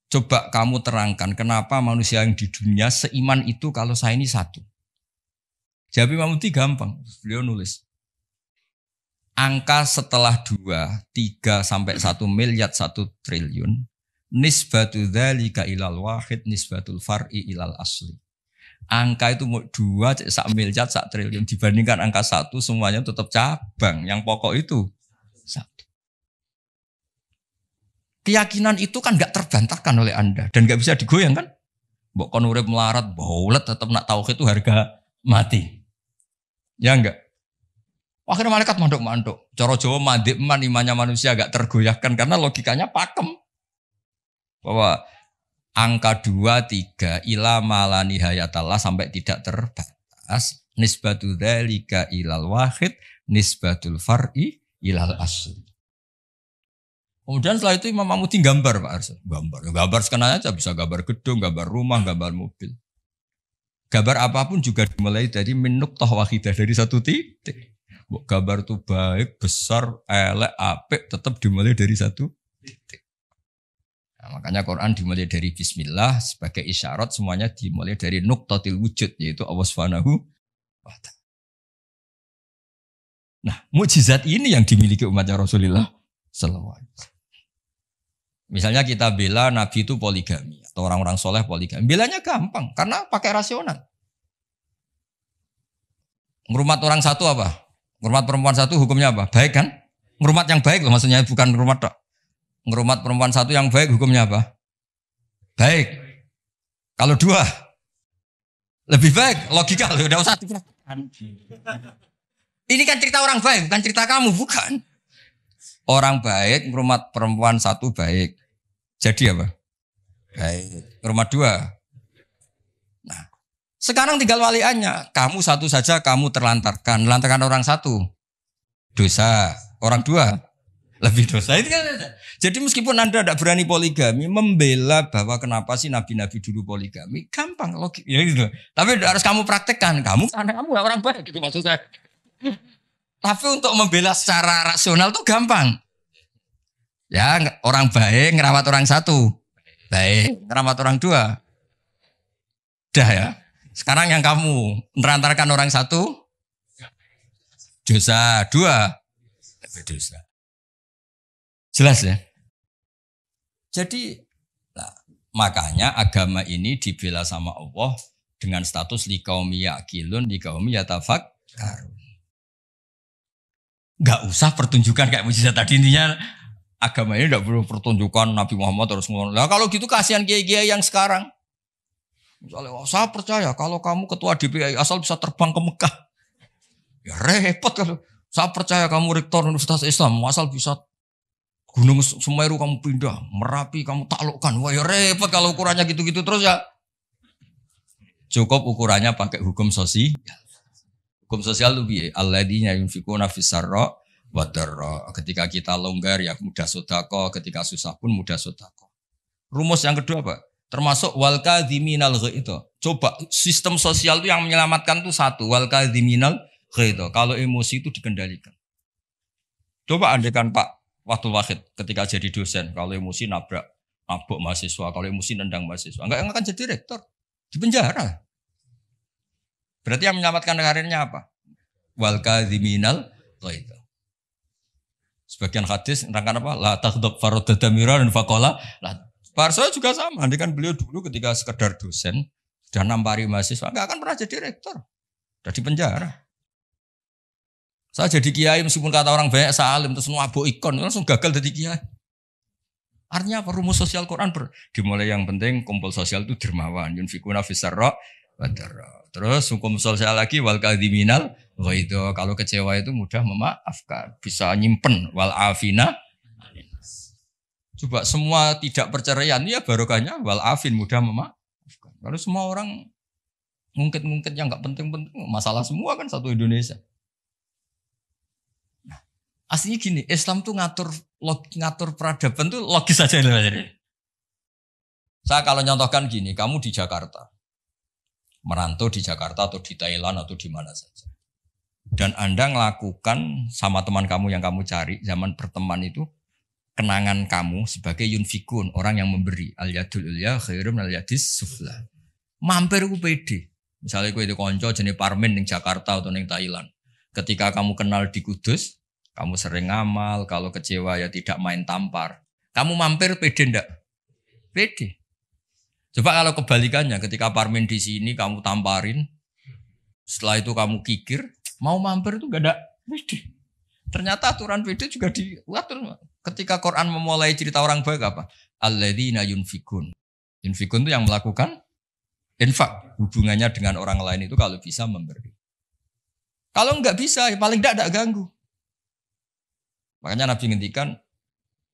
Coba kamu terangkan kenapa manusia yang di dunia seiman itu kalau saya ini satu. Jawab Imam Amudi gampang. Beliau nulis. Angka setelah 2, 3 sampai 1 miliar 1 triliun. Nisbatu dzalika ilal wahid nisbatul far'i ilal asli. Angka itu 2, 1 miliar 1 triliun. Dibandingkan angka 1 semuanya tetap cabang. Yang pokok itu 1. Keyakinan itu kan gak terbantahkan oleh Anda. Dan gak bisa digoyang kan. Mbok kon urip melarat, baulet tetap nak tauhid itu harga mati. Ya enggak. Akhirnya malaikat manduk-manduk. Cara Jawa mandek man imannya manusia agak tergoyahkan karena logikanya pakem. Bahwa angka 2, 3 ila mala nihayatallah sampai tidak terbatas. Nisbatu dzalika ilal wahid nisbatul far'i ilal asli. Kemudian setelah itu Imam Amudi gambar Pak Arso. Gambar sekenanya aja bisa gambar gedung, gambar rumah, gambar mobil. Gambar apapun juga dimulai dari min nuqtah wahidah, dari satu titik. Gambar itu baik, besar, elek, apik, tetap dimulai dari satu titik. Nah, makanya Quran dimulai dari bismillah sebagai isyarat, semuanya dimulai dari nuqtatil wujud, yaitu Allah Subhanahu wa ta'ala. Nah, mukjizat ini yang dimiliki umatnya Rasulullah sallallahu alaihi wasallam. Misalnya kita bela Nabi itu poligami atau orang-orang soleh poligami. Belanya gampang karena pakai rasional. Ngerumat orang satu apa? Ngerumat perempuan satu hukumnya apa? Baik kan? Ngerumat yang baik loh maksudnya, bukan ngerumat tok. Ngerumat perempuan satu yang baik hukumnya apa? Baik. Kalau 2 lebih baik, logika loh, udah usah dipraktikkan. Ini kan cerita orang baik, bukan cerita kamu, bukan. Orang baik ngrumat perempuan satu baik. Jadi apa? Baik. Ngrumat dua. Nah, sekarang tinggal waliannya. Kamu satu saja kamu terlantarkan. Melantarkan orang satu. Dosa. Orang dua. Lebih dosa. Itu kan. Jadi meskipun Anda tidak berani poligami, membela bahwa kenapa sih nabi-nabi dulu poligami, gampang logik. Ya gitu. Tapi harus kamu praktekkan. Kamu orang baik gitu maksud saya. Tapi untuk membela secara rasional tuh gampang. Ya orang baik ngerawat orang satu, baik ngerawat orang dua. Dah ya. Sekarang yang kamu menerantarkan orang satu, dosa dua, lebih dosa. Jelas ya. Jadi, nah, makanya agama ini dibela sama Allah dengan status liqaumi yaqilun, liqaumi yatafakkarun. Gak usah pertunjukan kayak mujizat tadi, intinya agama ini tidak perlu pertunjukan Nabi Muhammad terus ngomong. Nah, kalau gitu kasihan kiai-kiai yang sekarang. Misalnya, saya percaya kalau kamu ketua DPI asal bisa terbang ke Mekah. Ya repot kalau. Saya percaya kamu rektor Universitas Islam asal bisa Gunung Semeru kamu pindah, Merapi kamu taklukkan. Wah ya repot kalau ukurannya gitu-gitu terus ya. Cukup ukurannya pakai hukum sosial. Hukum sosial itu piye? Alladzina yunfikuna fis-sarra wa dharra. Ketika kita longgar ya mudah sedekah, ketika susah pun mudah sedekah. Rumus yang kedua apa? Termasuk wal kadhiminal ghaidh. Coba sistem sosial itu yang menyelamatkan itu satu, wal kadhiminal ghaidh. Kalau emosi itu dikendalikan. Coba andaikan Pak Waktu Wahid ketika jadi dosen, kalau emosi nabrak mahasiswa, kalau emosi nendang mahasiswa, enggak akan jadi rektor, di penjara. Berarti yang menyelamatkan karirnya apa? Wal kadhiminal ghaidh. Sebagian hadis nerangkan apa? La taghdab faradada miran faqala. Lah, Parso juga sama, kan beliau dulu ketika sekedar dosen sudah nampari mahasiswa, enggak akan pernah jadi rektor. Sudah di penjara. Saya jadi kiai meskipun kata orang banyak salim terus nuabuk ikon langsung gagal jadi kiai. Artinya apa? Rumus sosial Quran dimulai yang penting kumpul sosial itu dermawan, yunfikuna fis-sarra wa dharra. Terus hukum sosial lagi wal kadhiminal ghaidh. Kalau kecewa itu mudah memaafkan, bisa nyimpen wal afina. Coba semua tidak perceraian ya barokahnya wal afin mudah memaafkan. Kalau semua orang ngungkit-ngungkit yang enggak penting-penting masalah semua kan satu Indonesia. Aslinya gini, Islam tuh ngatur peradaban tuh logis aja. Saya kalau nyontohkan gini, kamu di Jakarta, merantau di Jakarta atau di Thailand atau di mana saja, dan Anda melakukan sama teman kamu yang kamu cari zaman berteman itu, kenangan kamu sebagai yunfikun, orang yang memberi, al yadul ulya khairum al yadis sufla. Mampir ku pede. Misalnya ku itu konco jenis Parmin di Jakarta atau di Thailand. Ketika kamu kenal di Kudus, kamu sering ngamal, kalau kecewa ya tidak main tampar. Kamu mampir pede ndak? Pede. Coba kalau kebalikannya, ketika Parmin di sini kamu tamparin, setelah itu kamu kikir, mau mampir itu gak ada pede. Ternyata aturan pede juga diatur. Ketika Quran memulai cerita orang baik apa? Alladzina yunfikun. Yunfikun itu yang melakukan infak. Hubungannya dengan orang lain itu kalau bisa memberi. Kalau enggak bisa, ya paling enggak ganggu. Makanya Nabi ngendikan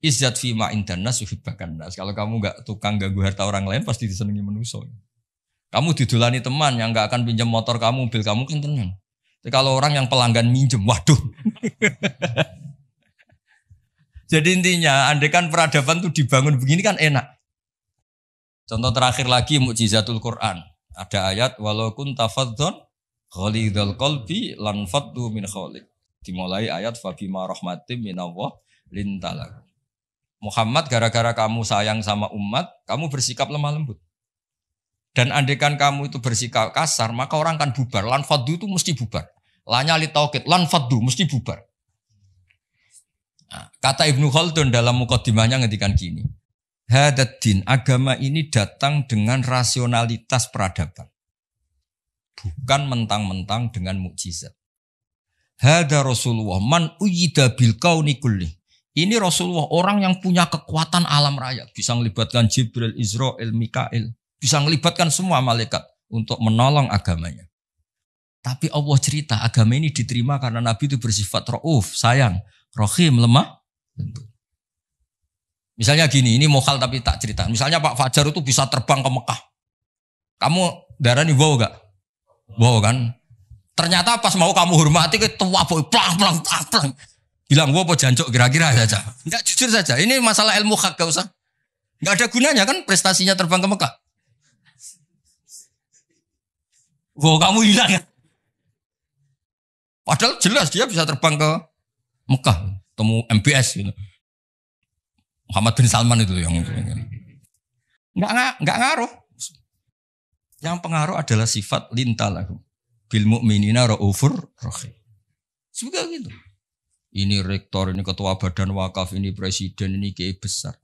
izzat fima indanas yuhibbakan nas. Kalau kamu enggak tukang ganggu harta orang lain pasti disenangi manusia. Kamu didulani teman yang enggak akan pinjam motor kamu, mobil kamu kan tenang. Tapi kalau orang yang pelanggan minjem, waduh. Jadi intinya andaikan peradaban itu dibangun begini kan enak. Contoh terakhir lagi mukjizatul Quran. Ada ayat walau kunta fadhdhan ghalidhal qalbi lan faddu min khawlik. Dimulai ayat fabima rahmatim minallah lintalak. Muhammad gara-gara kamu sayang sama umat, kamu bersikap lemah lembut. Dan andaikan kamu itu bersikap kasar, maka orang akan bubar. Lan faddu itu mesti bubar. Lanya li taukid, lan faddu mesti bubar. Nah, kata Ibnu Khaldun dalam mukadimahnya ngendikan gini. Hadaddin, agama ini datang dengan rasionalitas peradaban. Bukan mentang-mentang dengan mukjizat. Hada Rasulullah man uyida bil kauni kulli. Ini Rasulullah orang yang punya kekuatan alam raya, bisa melibatkan Jibril, Israel, Mikail, bisa melibatkan semua malaikat untuk menolong agamanya. Tapi Allah cerita agama ini diterima karena Nabi itu bersifat rauf, sayang, rahim, lemah Tentu. Misalnya gini, ini mokal tapi tak cerita. Misalnya Pak Fajar itu bisa terbang ke Mekah. Kamu darah nih wow gak? Wow kan? Ternyata pas mau kamu hormati ke tua boy plang. Bilang wow apa jancok kira-kira saja. Enggak jujur saja. Ini masalah ilmu hak gak usah. Enggak ada gunanya kan prestasinya terbang ke Mekah. Wow kamu hilang ya. Padahal jelas dia bisa terbang ke Mekah, temu MBS gitu. Muhammad bin Salman itu yang enggak ngaruh. Yang pengaruh adalah sifat lintalahu bil mu'minina raufur rahim. Juga gitu. Ini rektor, ini ketua badan wakaf, ini presiden, ini kiai besar.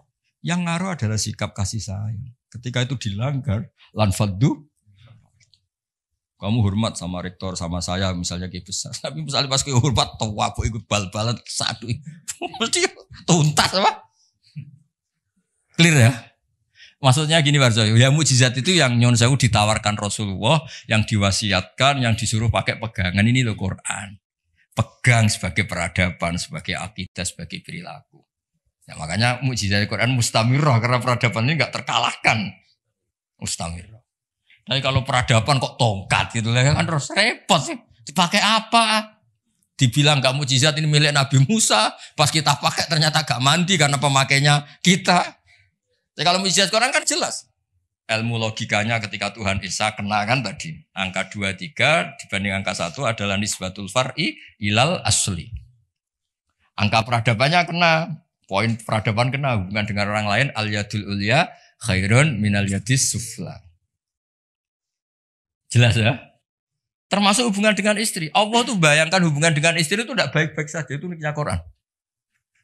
Yang ngaruh adalah sikap kasih sayang. Ketika itu dilanggar, lan faddu. Kamu hormat sama rektor, sama saya, misalnya kiai besar. Tapi misalnya pas kiai hormat, tua aku ikut bal-balan satu. Mesti tuntas apa? Clear ya? Maksudnya gini Warso, ya mukjizat itu yang nyon sewu ditawarkan Rasulullah, yang diwasiatkan, yang disuruh pakai pegangan ini loh Quran. Pegang sebagai peradaban, sebagai akidah, sebagai perilaku. Ya, makanya mukjizat Quran mustamirah karena peradaban ini enggak terkalahkan. Mustamirah. Tapi kalau peradaban kok tongkat gitu kan terus repot sih. Dipakai apa? Dibilang enggak mukjizat ini milik Nabi Musa, pas kita pakai ternyata enggak mandi karena pemakainya kita. Jadi kalau mukjizat Quran kan jelas. Ilmu logikanya ketika Tuhan Isa kena kan tadi. Angka 23 dibanding angka 1 adalah nisbatul far'i ilal asli. Angka peradabannya kena. Poin peradaban kena hubungan dengan orang lain. Al-yadul ulya khairun minal yadis sufla. Jelas ya? Termasuk hubungan dengan istri. Allah tuh bayangkan hubungan dengan istri itu tidak baik-baik saja. Itu niknya Quran.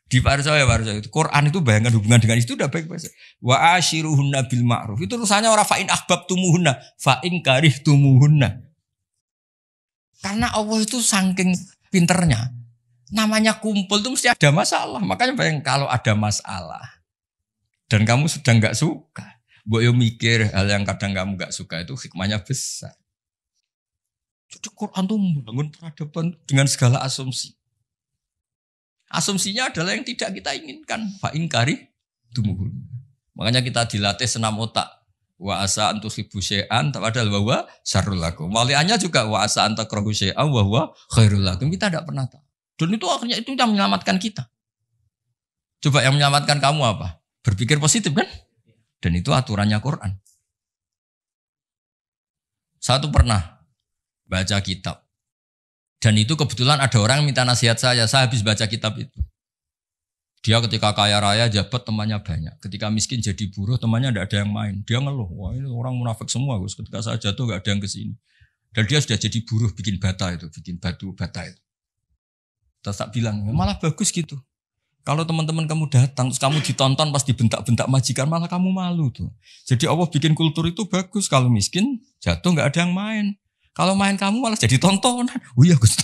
Di Warsa itu Quran itu bayangkan hubungan dengan istri itu udah baik-baik saja. Wa ashiruhunna bil ma'ruf. Itu urusannya orang fa'in ahbabtumuhunna, fa'in karihtumuhunna. Karena Allah itu saking pinternya. Namanya kumpul itu mesti ada masalah. Makanya bayang kalau ada masalah dan kamu sedang enggak suka, mbok yo mikir hal yang kadang kamu enggak suka itu hikmahnya besar. Jadi Quran itu membangun peradaban dengan segala asumsi. Asumsinya adalah yang tidak kita inginkan. Fa'in karihtumuhunna. Makanya kita dilatih senam otak. Wa asa antusibu syai'an padahal bahwa syarrul lakum. Waliannya juga wa asa antakrahu syai'an wa huwa khairul lakum. Kita tidak pernah tahu. Dan itu akhirnya itu yang menyelamatkan kita. Coba yang menyelamatkan kamu apa? Berpikir positif kan? Dan itu aturannya Quran. Satu pernah baca kitab. Dan itu kebetulan ada orang minta nasihat saya habis baca kitab itu. Dia ketika kaya raya jabat temannya banyak. Ketika miskin jadi buruh temannya tidak ada yang main. Dia ngeluh, wah ini orang munafik semua Gus. Ketika saya jatuh gak ada yang kesini. Dan dia sudah jadi buruh bikin bata itu, bikin batu bata itu. Terus tak bilang, malah bagus gitu. Kalau teman-teman kamu datang, terus kamu ditonton pas dibentak-bentak majikan, malah kamu malu tuh. Jadi Allah bikin kultur itu bagus. Kalau miskin jatuh gak ada yang main. Kalau main kamu malah jadi tontonan. Oh iya Gus,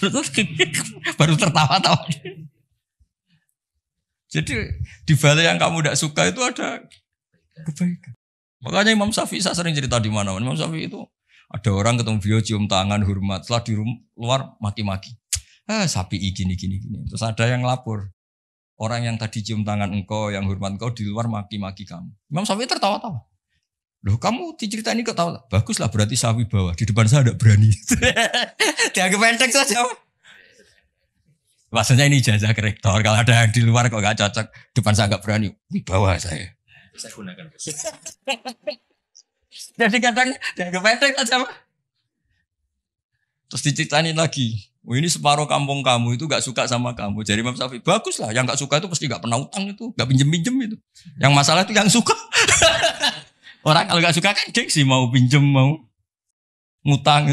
baru tertawa-tawa. Jadi di balik yang kamu tidak suka itu ada kebaikan. Makanya Imam Syafi'i saya sering cerita di mana. Imam Syafi'i itu ada orang ketemu beliau cium tangan hormat, setelah di luar maki-maki. Sapi gini. Terus ada yang lapor. Orang yang tadi cium tangan engkau, yang hormat engkau di luar maki-maki kamu. Imam Syafi'i tertawa-tawa. Loh kamu diceritain ini ketawa. Baguslah berarti sawi bawah. Di depan saya tidak berani. Dianggap pendek saja. Maksudnya ini ijazah ke rektor. Kalau ada yang di luar kok gak cocok. Depan saya gak berani. Wibawa saya. Saya gunakan. Jadi kadang dianggap pendek saja. Terus diceritain lagi. Oh, ini separuh kampung kamu itu gak suka sama kamu. Jadi Imam Syafi'i, baguslah. Yang gak suka itu pasti gak pernah utang itu. Gak pinjem-pinjem itu. Yang masalah itu yang suka. Orang kalau gak suka kan gengsi mau pinjem, mau ngutang.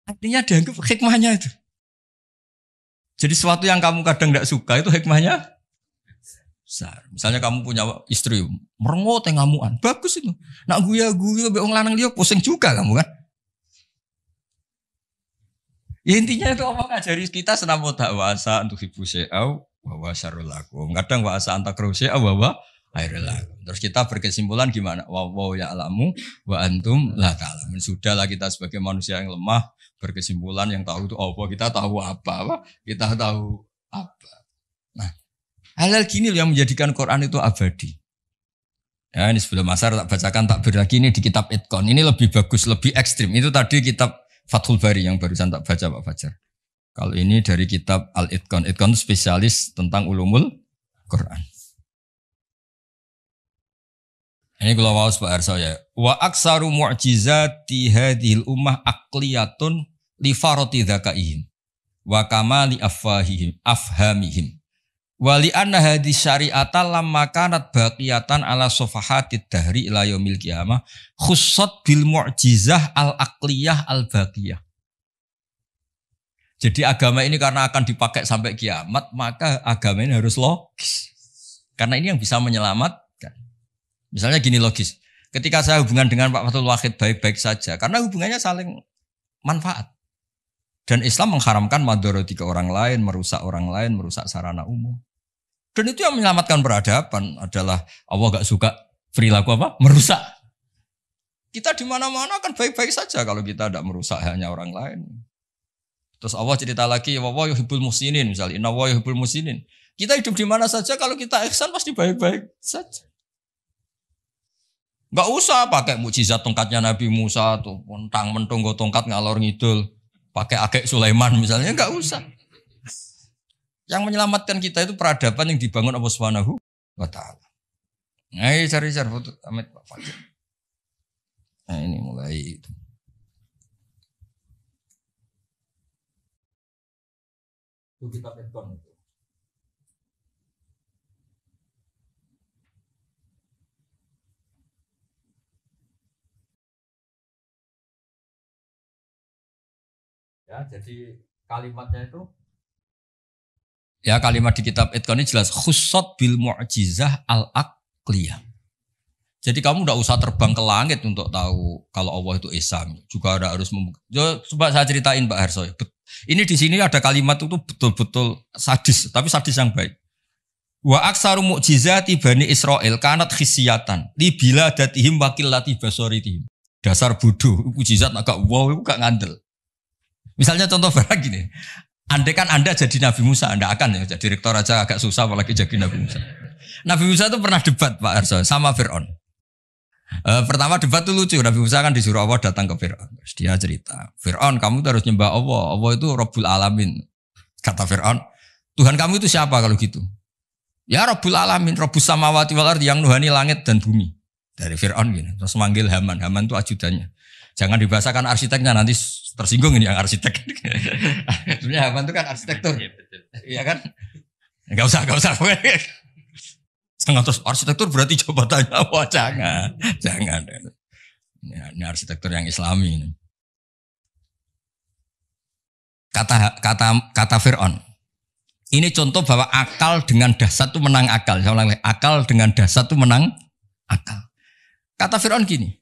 Artinya dianggap hikmahnya itu. Jadi sesuatu yang kamu kadang gak suka itu hikmahnya besar. Misalnya kamu punya istri, merengut yang ngamuan. Bagus itu. Nak guya-guya, beong lanang dia pusing juga kamu kan. Ya intinya itu apa ngajari kita senam otak wasa untuk ibu syai'au wa syarrul lakum. Kadang wasa antakrahu syai'au wa khairul lakum. Terus kita berkesimpulan gimana? Wa ya'lamu wa antum la ta'lamun. Sudahlah kita sebagai manusia yang lemah berkesimpulan yang tahu itu apa, kita tahu apa? Kita tahu apa. Nah, hal-hal gini yang menjadikan Quran itu abadi. Ya, ini sebelum asar tak bacakan takbir lagi ini di kitab Itqan. Ini lebih bagus, lebih ekstrim. Itu tadi kitab Fathul Bari yang barusan tak baca Pak Fajar. Kalau ini dari kitab Al-Itqan. Itqan itu spesialis tentang ulumul Quran. Ini kalau mau Pak Arso ya. Wa aksaru mu'jizati hadhil ummah aqliyatun li farati dzakaihim wa kamali afhamihim. Wa li anna hadhihi syari'ata lamma kanat baqiyatan ala safahatid dahri ila yaumil qiyamah khussat bil mu'jizah al-aqliyah al-baqiyah. Jadi agama ini karena akan dipakai sampai kiamat, maka agama ini harus logis. Karena ini yang bisa menyelamatkan. Misalnya gini logis, ketika saya hubungan dengan Pak Fathul Wahid baik-baik saja, karena hubungannya saling manfaat. Dan Islam mengharamkan madharati ke orang lain, merusak orang lain, merusak sarana umum. Dan itu yang menyelamatkan peradaban adalah Allah gak suka perilaku apa? Merusak. Kita di mana-mana kan baik-baik saja kalau kita tidak merusak hanya orang lain. Terus Allah cerita lagi, wa yuhibbul muhsinin misalnya, inna wa yuhibbul muhsinin. Kita hidup di mana saja kalau kita ihsan pasti baik-baik saja. Gak usah pakai mukjizat tongkatnya Nabi Musa tuh, mentang-mentang go tongkat ngalor ngidul, pakai akek Sulaiman misalnya, gak usah. Yang menyelamatkan kita itu peradaban yang dibangun Allah Subhanahu wa taala. Nah, cari foto Amit Pak Fajar. Nah, ini mulai itu. Itu kita peton itu. Ya, jadi kalimatnya itu ya kalimat di kitab Itqan ini jelas khussat bil mu'jizah al-aqliyah. Jadi kamu tidak usah terbang ke langit untuk tahu kalau Allah itu Esa. Juga ada harus coba saya ceritain Pak Harso. Ini di sini ada kalimat itu betul-betul sadis, tapi sadis yang baik. Wa aksaru mu'jizati Bani Israel kanat khisiyatan li biladatihim wa qillati basaritihim. Dasar bodoh, mukjizat agak wow itu gak ngandel. Misalnya contoh barang gini, andai kan Anda jadi Nabi Musa, Anda akan ya jadi rektor aja agak susah apalagi jadi Nabi Musa. Nabi Musa itu pernah debat Pak Arso sama Fir'aun. Pertama debat itu lucu, Nabi Musa kan disuruh Allah datang ke Fir'aun. Terus dia cerita, Fir'aun kamu harus nyembah Allah, Allah itu Rabbul Alamin. Kata Fir'aun, Tuhan kamu itu siapa kalau gitu? Ya Rabbul Alamin, Rabbus Samawati wal Ardi yang nuhani langit dan bumi. Dari Fir'aun gini, terus manggil Haman, Haman itu ajudannya. Jangan dibahasakan arsiteknya, nanti tersinggung ini yang arsitek. Sebenarnya Haman itu kan arsitektur. Iya kan? Enggak usah. Jangan terus arsitektur berarti jabatannya. Wah, jangan. Ini arsitektur yang Islami ini. Kata Fir'aun. Ini contoh bahwa akal dengan dasar itu menang akal. Saya ulang lagi, akal dengan dasar itu menang akal. Kata Fir'aun gini.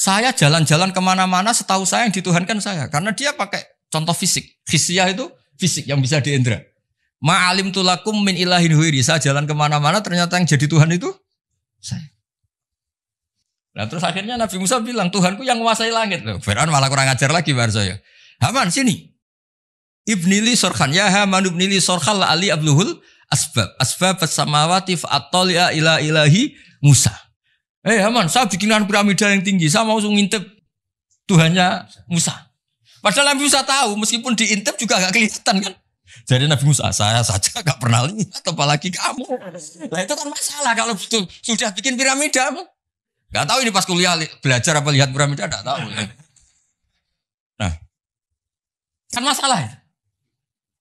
Saya jalan-jalan kemana-mana setahu saya yang dituhankan saya. Karena dia pakai contoh fisik. Khisyah itu fisik yang bisa diindra. Ma'alim tulakum min ilahin huiri. Saya jalan kemana-mana ternyata yang jadi Tuhan itu saya. Nah terus akhirnya Nabi Musa bilang Tuhanku yang menguasai langit. Fir'aun malah kurang ajar lagi bar saya. Haman sini. Ibnili sorkhan. Ya Haman ibnili sorkhan la ali abluhul asbab. Asbab as-samawati fa'atoli'a ila ilahi Musa. Haman, saya bikinkan piramida yang tinggi. Saya mau ngintip Tuhannya Musa. Padahal Nabi Musa tahu, meskipun diintip juga gak kelihatan kan. Jadi Nabi Musa, saya saja gak pernah lihat, apalagi kamu. Nah itu kan masalah kalau betul sudah bikin piramida. Gak tahu ini pas kuliah belajar apa lihat piramida, gak tahu. Nah, kan masalah.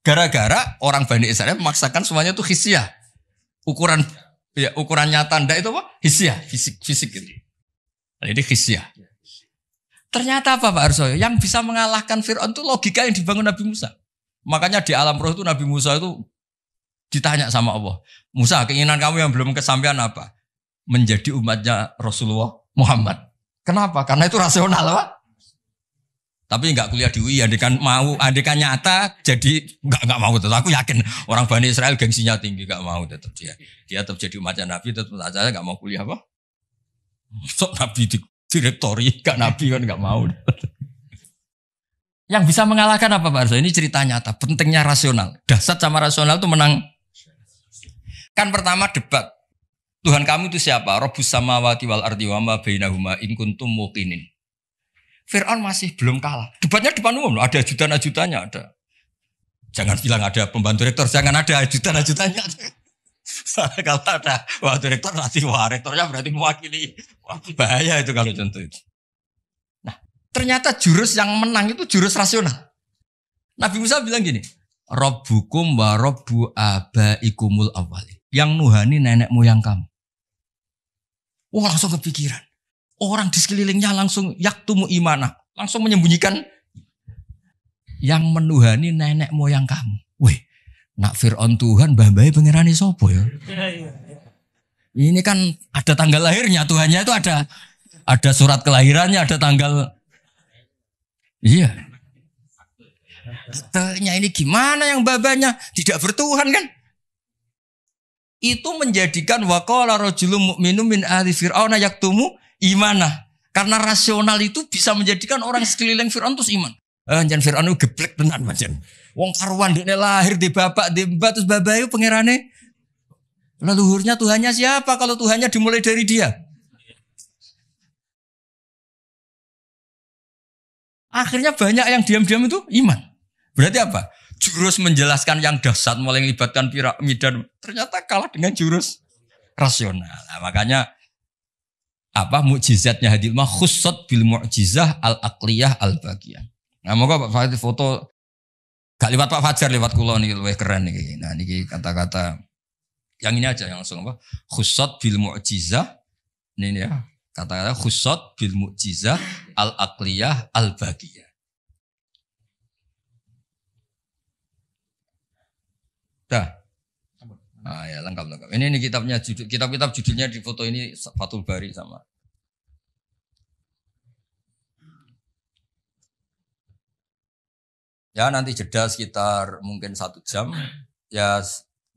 Gara-gara orang Bani Israel memaksakan semuanya itu khisyah. Ukuran nyata anda itu apa? Hisyah, fisik gitu. Jadi khisyah. Ternyata apa Pak Arso? Yang bisa mengalahkan Fir'aun itu logika yang dibangun Nabi Musa. Makanya di alam roh itu Nabi Musa itu ditanya sama Allah. Musa, keinginan kamu yang belum kesampaian apa? Menjadi umatnya Rasulullah Muhammad. Kenapa? Karena itu rasional Pak. Tapi nggak kuliah di UI, andekan nyata jadi nggak mau tetap. Aku yakin orang Bani Israel gengsinya tinggi, nggak mau tetap dia tetap jadi umatnya Nabi, tetap saja nggak mau kuliah apa? Sok Nabi di direktori, nggak Nabi kan nggak mau. Yang bisa mengalahkan apa Pak Arso? Ini cerita nyata, pentingnya rasional. Dahsyat sama rasional itu menang. Kan pertama debat. Tuhan kamu itu siapa? Rabbus samawati wal ardi wa ma bainahuma in kuntum muqinin. Fir'aun masih belum kalah. Debatnya depan umum, ada ajudan-ajudannya ada. Jangan bilang ada pembantu rektor, jangan ada ajudan-ajudannya. Kalau ada rektor nanti rektornya berarti mewakili. Wah, bahaya itu kalau contoh itu. Nah, ternyata jurus yang menang itu jurus rasional. Nabi Musa bilang gini, Rabbukum wa rabbu abaikumul awwali. Yang nuhani nenek moyang kamu. Wah, langsung kepikiran. Orang di sekelilingnya langsung yaktumu imanah. Langsung menyembunyikan yang menuhani nenek moyang kamu. Wih, nak Fir'aun Tuhan, mbah-mbah pengerani sopo ya. Ini kan ada tanggal lahirnya, Tuhannya itu ada surat kelahirannya, ada tanggal. Iya. Katanya ini gimana yang babanya tidak bertuhan kan? Itu menjadikan waqala rajulun mu'minun min ahli fir'auna yaktumu imanah. Karena rasional itu bisa menjadikan orang sekeliling Fir'aun terus iman. Jangan Fir'aun itu geblek tenan macam. Wong karuan dekne lahir di bapak di mbak terus babayu pangerane. Leluhurnya Tuhannya siapa kalau Tuhannya dimulai dari dia? Akhirnya banyak yang diam-diam itu iman. Berarti apa? Jurus menjelaskan yang dahsyat mulai melibatkan piramida ternyata kalah dengan jurus rasional. Nah, makanya apa mukjizatnya hadil mah khussat bil mu'jizah al-aqliyah al-baqiyah. Nah, moga Pak Fajar foto gak lewat Pak Fajar, lewat kula niki luwih keren niki. Nah, niki kata-kata yang ini aja yang langsung apa? Khussat bil mu'jizah. Ini ya. Kata-kata khussat bil mu'jizah al-aqliyah al-baqiyah. Dah. Ah ya lengkap. Ini kitabnya kitab-kitab judulnya di foto ini Fathul Bari sama. Ya nanti jeda sekitar mungkin 1 jam. Ya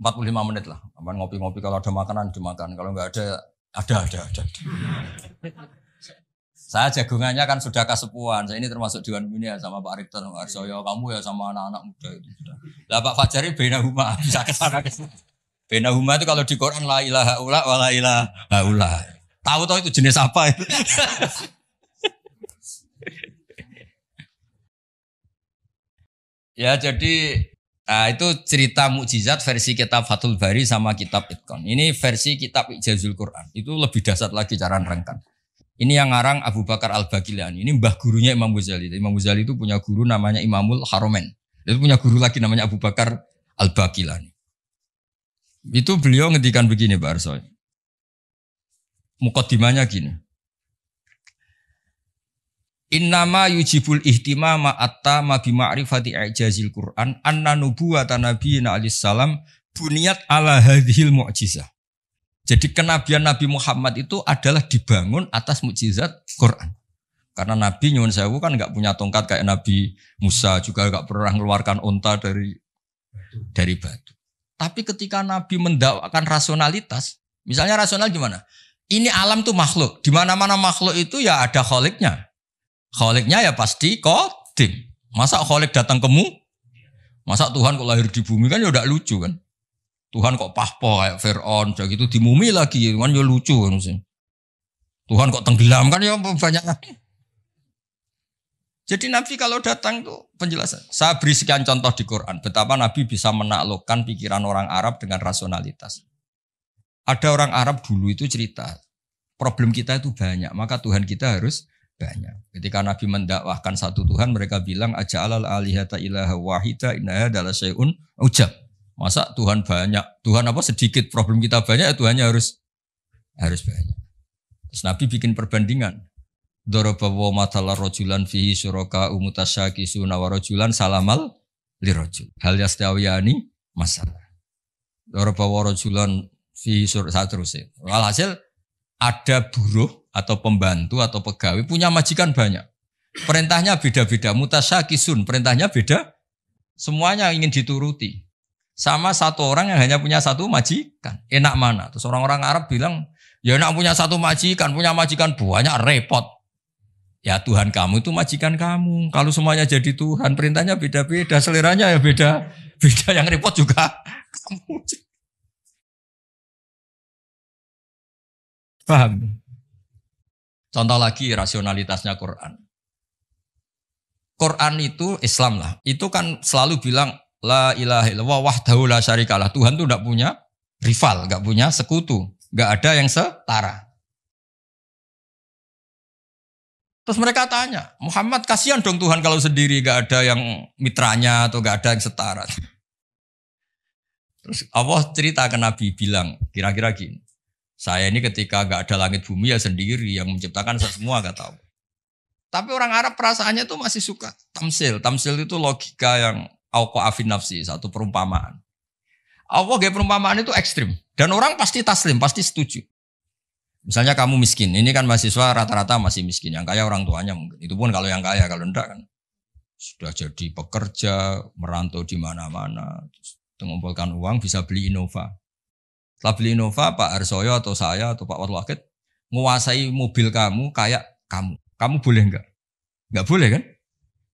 45 menit lah. Aman ngopi-ngopi kalau ada makanan dimakan. Kalau enggak ada. Saya jagungannya kan sudah kesepuan. Saya ini termasuk Dewan Pembina sama Pak Rektor, Pak Arsoyo, kamu ya sama anak-anak muda itu sudah. Lah Pak Fajari bainahuma bisa kesana. Bainahuma itu kalau di Quran la ilaha illa wa la ilaha illa. Tahu-tahu itu jenis apa itu? Ya jadi itu cerita mukjizat versi kitab Fathul Bari sama kitab Itqan. Ini versi kitab Ijazul Quran. Itu lebih dahsyat lagi cara nerangkan. Ini yang ngarang Abu Bakar Al-Baqilani. Ini mbah gurunya Imam Ghazali. Imam Ghazali itu punya guru namanya Imamul Haromen. Itu punya guru lagi namanya Abu Bakar Al-Baqilani. Itu beliau ngendikan begini Pak Arso. Muqaddimahnya gini. Innama yujibul ihtimama attama bi ma'rifati i'jazil Qur'an anna nubuwatan nabiyina alaihi salam buniyat ala hadhil mu'jizah. Jadi kenabian Nabi Muhammad itu adalah dibangun atas mukjizat Quran. Karena Nabi nyuwun sewu kan enggak punya tongkat kayak Nabi Musa, juga enggak pernah mengeluarkan unta dari batu. Tapi ketika Nabi mendakwakan rasionalitas, misalnya rasional gimana? Ini alam tuh makhluk. Di mana-mana makhluk itu ya ada kholiknya. Kholiknya ya pasti qadim. Masa kholik datang kemu? Masa Tuhan kok lahir di bumi kan ya udah lucu kan? Tuhan kok pahpo kayak Fir'aun, jadi gitu dimumi lagi kan ya lucu kan sih. Tuhan kok tenggelam kan ya banyak. Jadi Nabi kalau datang tuh penjelasan. Saya beri sekian contoh di Quran betapa Nabi bisa menaklukkan pikiran orang Arab dengan rasionalitas. Ada orang Arab dulu itu cerita, problem kita itu banyak, maka Tuhan kita harus banyak. Ketika Nabi mendakwahkan satu Tuhan, mereka bilang aja'alal alihata ilaha wahida inna adalah syai'un ujab. Masa Tuhan banyak, Tuhan apa sedikit, problem kita banyak, ya Tuhannya harus banyak. Terus Nabi bikin perbandingan. Darabawa matalar rojulan fihi suraka umutasyakisuna wa rojulan salamal lirojul. Hal yastawiyani masalah. Darabawa rojulan fihi suraka terusnya. Walhasil ada buruh atau pembantu atau pegawai punya majikan banyak. Perintahnya beda-beda, mutasyakisun, perintahnya beda. Semuanya ingin dituruti. Sama satu orang yang hanya punya satu majikan. Enak mana? Terus orang-orang Arab bilang, ya enak punya satu majikan, punya majikan banyak repot. Ya Tuhan kamu itu majikan kamu. Kalau semuanya jadi Tuhan, perintahnya beda-beda, seleranya ya beda. Beda yang repot juga kamu. Paham? Contoh lagi rasionalitasnya Quran. Quran itu Islam lah. Itu kan selalu bilang la ilaha illallah wahdahu la syarikalah. Tuhan itu enggak punya rival, enggak punya sekutu, enggak ada yang setara. Terus mereka tanya, Muhammad kasihan dong Tuhan kalau sendiri enggak ada yang mitranya atau enggak ada yang setara. Terus Allah cerita ke Nabi bilang, kira-kira gini. Saya ini ketika enggak ada langit bumi ya sendiri yang menciptakan semua kata Allah. Tapi orang Arab perasaannya tuh masih suka tamsil. Tamsil itu logika yang auqa'afin nafsi, satu perumpamaan. Allah gaya perumpamaan itu ekstrim. Dan orang pasti taslim, pasti setuju. Misalnya kamu miskin, ini kan mahasiswa rata-rata masih miskin. Yang kaya orang tuanya mungkin. Itu pun kalau yang kaya, kalau enggak kan sudah jadi pekerja, merantau di mana-mana. Mengumpulkan uang bisa beli Innova. Setelah beli Innova, Pak Arsoyo atau saya atau Pak Watwakid menguasai mobil kamu kayak kamu. Kamu boleh enggak? Enggak boleh kan?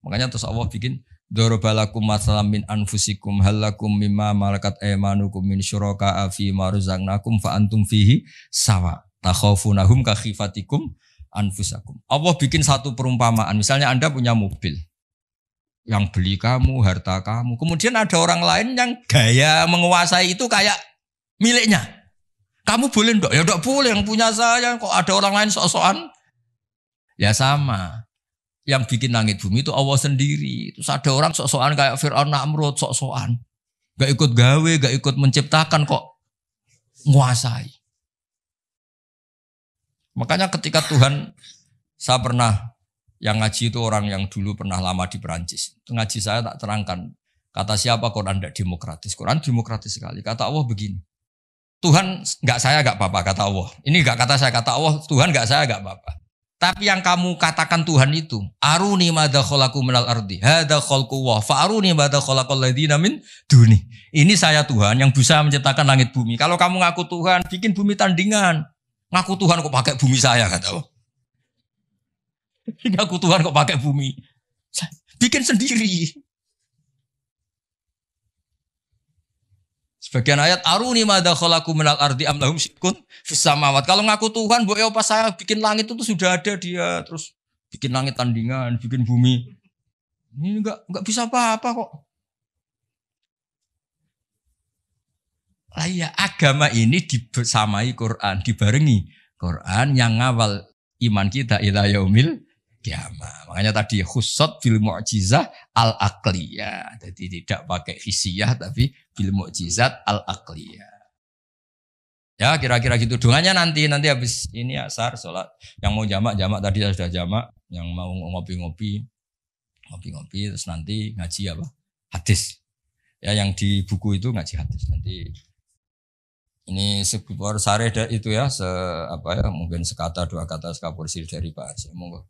Makanya terus Allah bikin darabalakum masalam min anfusikum halakum mimma malakat aymanukum min syuraka'a fi ma razaqnakum fa antum fihi sawa takhafunahum ka khifatikum anfusakum. Allah bikin satu perumpamaan. Misalnya Anda punya mobil yang beli kamu, harta kamu. Kemudian ada orang lain yang gaya menguasai itu kayak miliknya. Kamu boleh enggak? Ya enggak boleh, yang punya saya. Kok ada orang lain sok-sokan? Ya sama. Yang bikin langit bumi itu Allah sendiri. Terus ada orang sok-sokan kayak Fir'aun Namrud, sok-sokan. Gak ikut gawe, gak ikut menciptakan kok nguasai. Makanya ketika Tuhan, saya pernah, yang ngaji itu orang yang dulu pernah lama di Perancis. Ngaji saya tak terangkan. Kata siapa Quran tidak demokratis. Quran demokratis sekali. Kata Allah begini. Tuhan gak saya gak apa-apa kata Allah. Ini gak kata saya, kata Allah. Tuhan gak saya gak apa-apa. Tapi yang kamu katakan Tuhan itu, aruni madza khalaqu minal ardi, hadza khalqullah, fa aruni madza khalaqal ladzina min duni. Ini saya Tuhan yang bisa menciptakan langit bumi. Kalau kamu ngaku Tuhan, bikin bumi tandingan. Ngaku Tuhan kok pakai bumi saya kata Allah. Ngaku Tuhan kok pakai bumi. Bikin sendiri. Sebagian ayat aruni madza khalaqu minal ardi am lahum syirkun fis samawat. Kalau ngaku Tuhan, mbok ya pas saya bikin langit itu sudah ada dia, terus bikin langit tandingan, bikin bumi. Ini enggak bisa apa-apa kok. Lah ya, agama ini dibersamai Quran, dibarengi Quran yang ngawal iman kita ila yaumil kiamah. Makanya tadi khussat bil mu'jizah al-aqliyah. Jadi tidak pakai hisiyah tapi bil mu'jizat al-aqliyah. Ya kira-kira gitu. Doanya nanti habis ini asar sholat. Yang mau jamak tadi sudah jamak. Yang mau ngopi-ngopi terus nanti ngaji apa? Hadis. Ya yang di buku itu ngaji hadis. Nanti ini sekitar sare itu ya mungkin sekata dua kata sekapursi dari Pak Aceh. Monggo.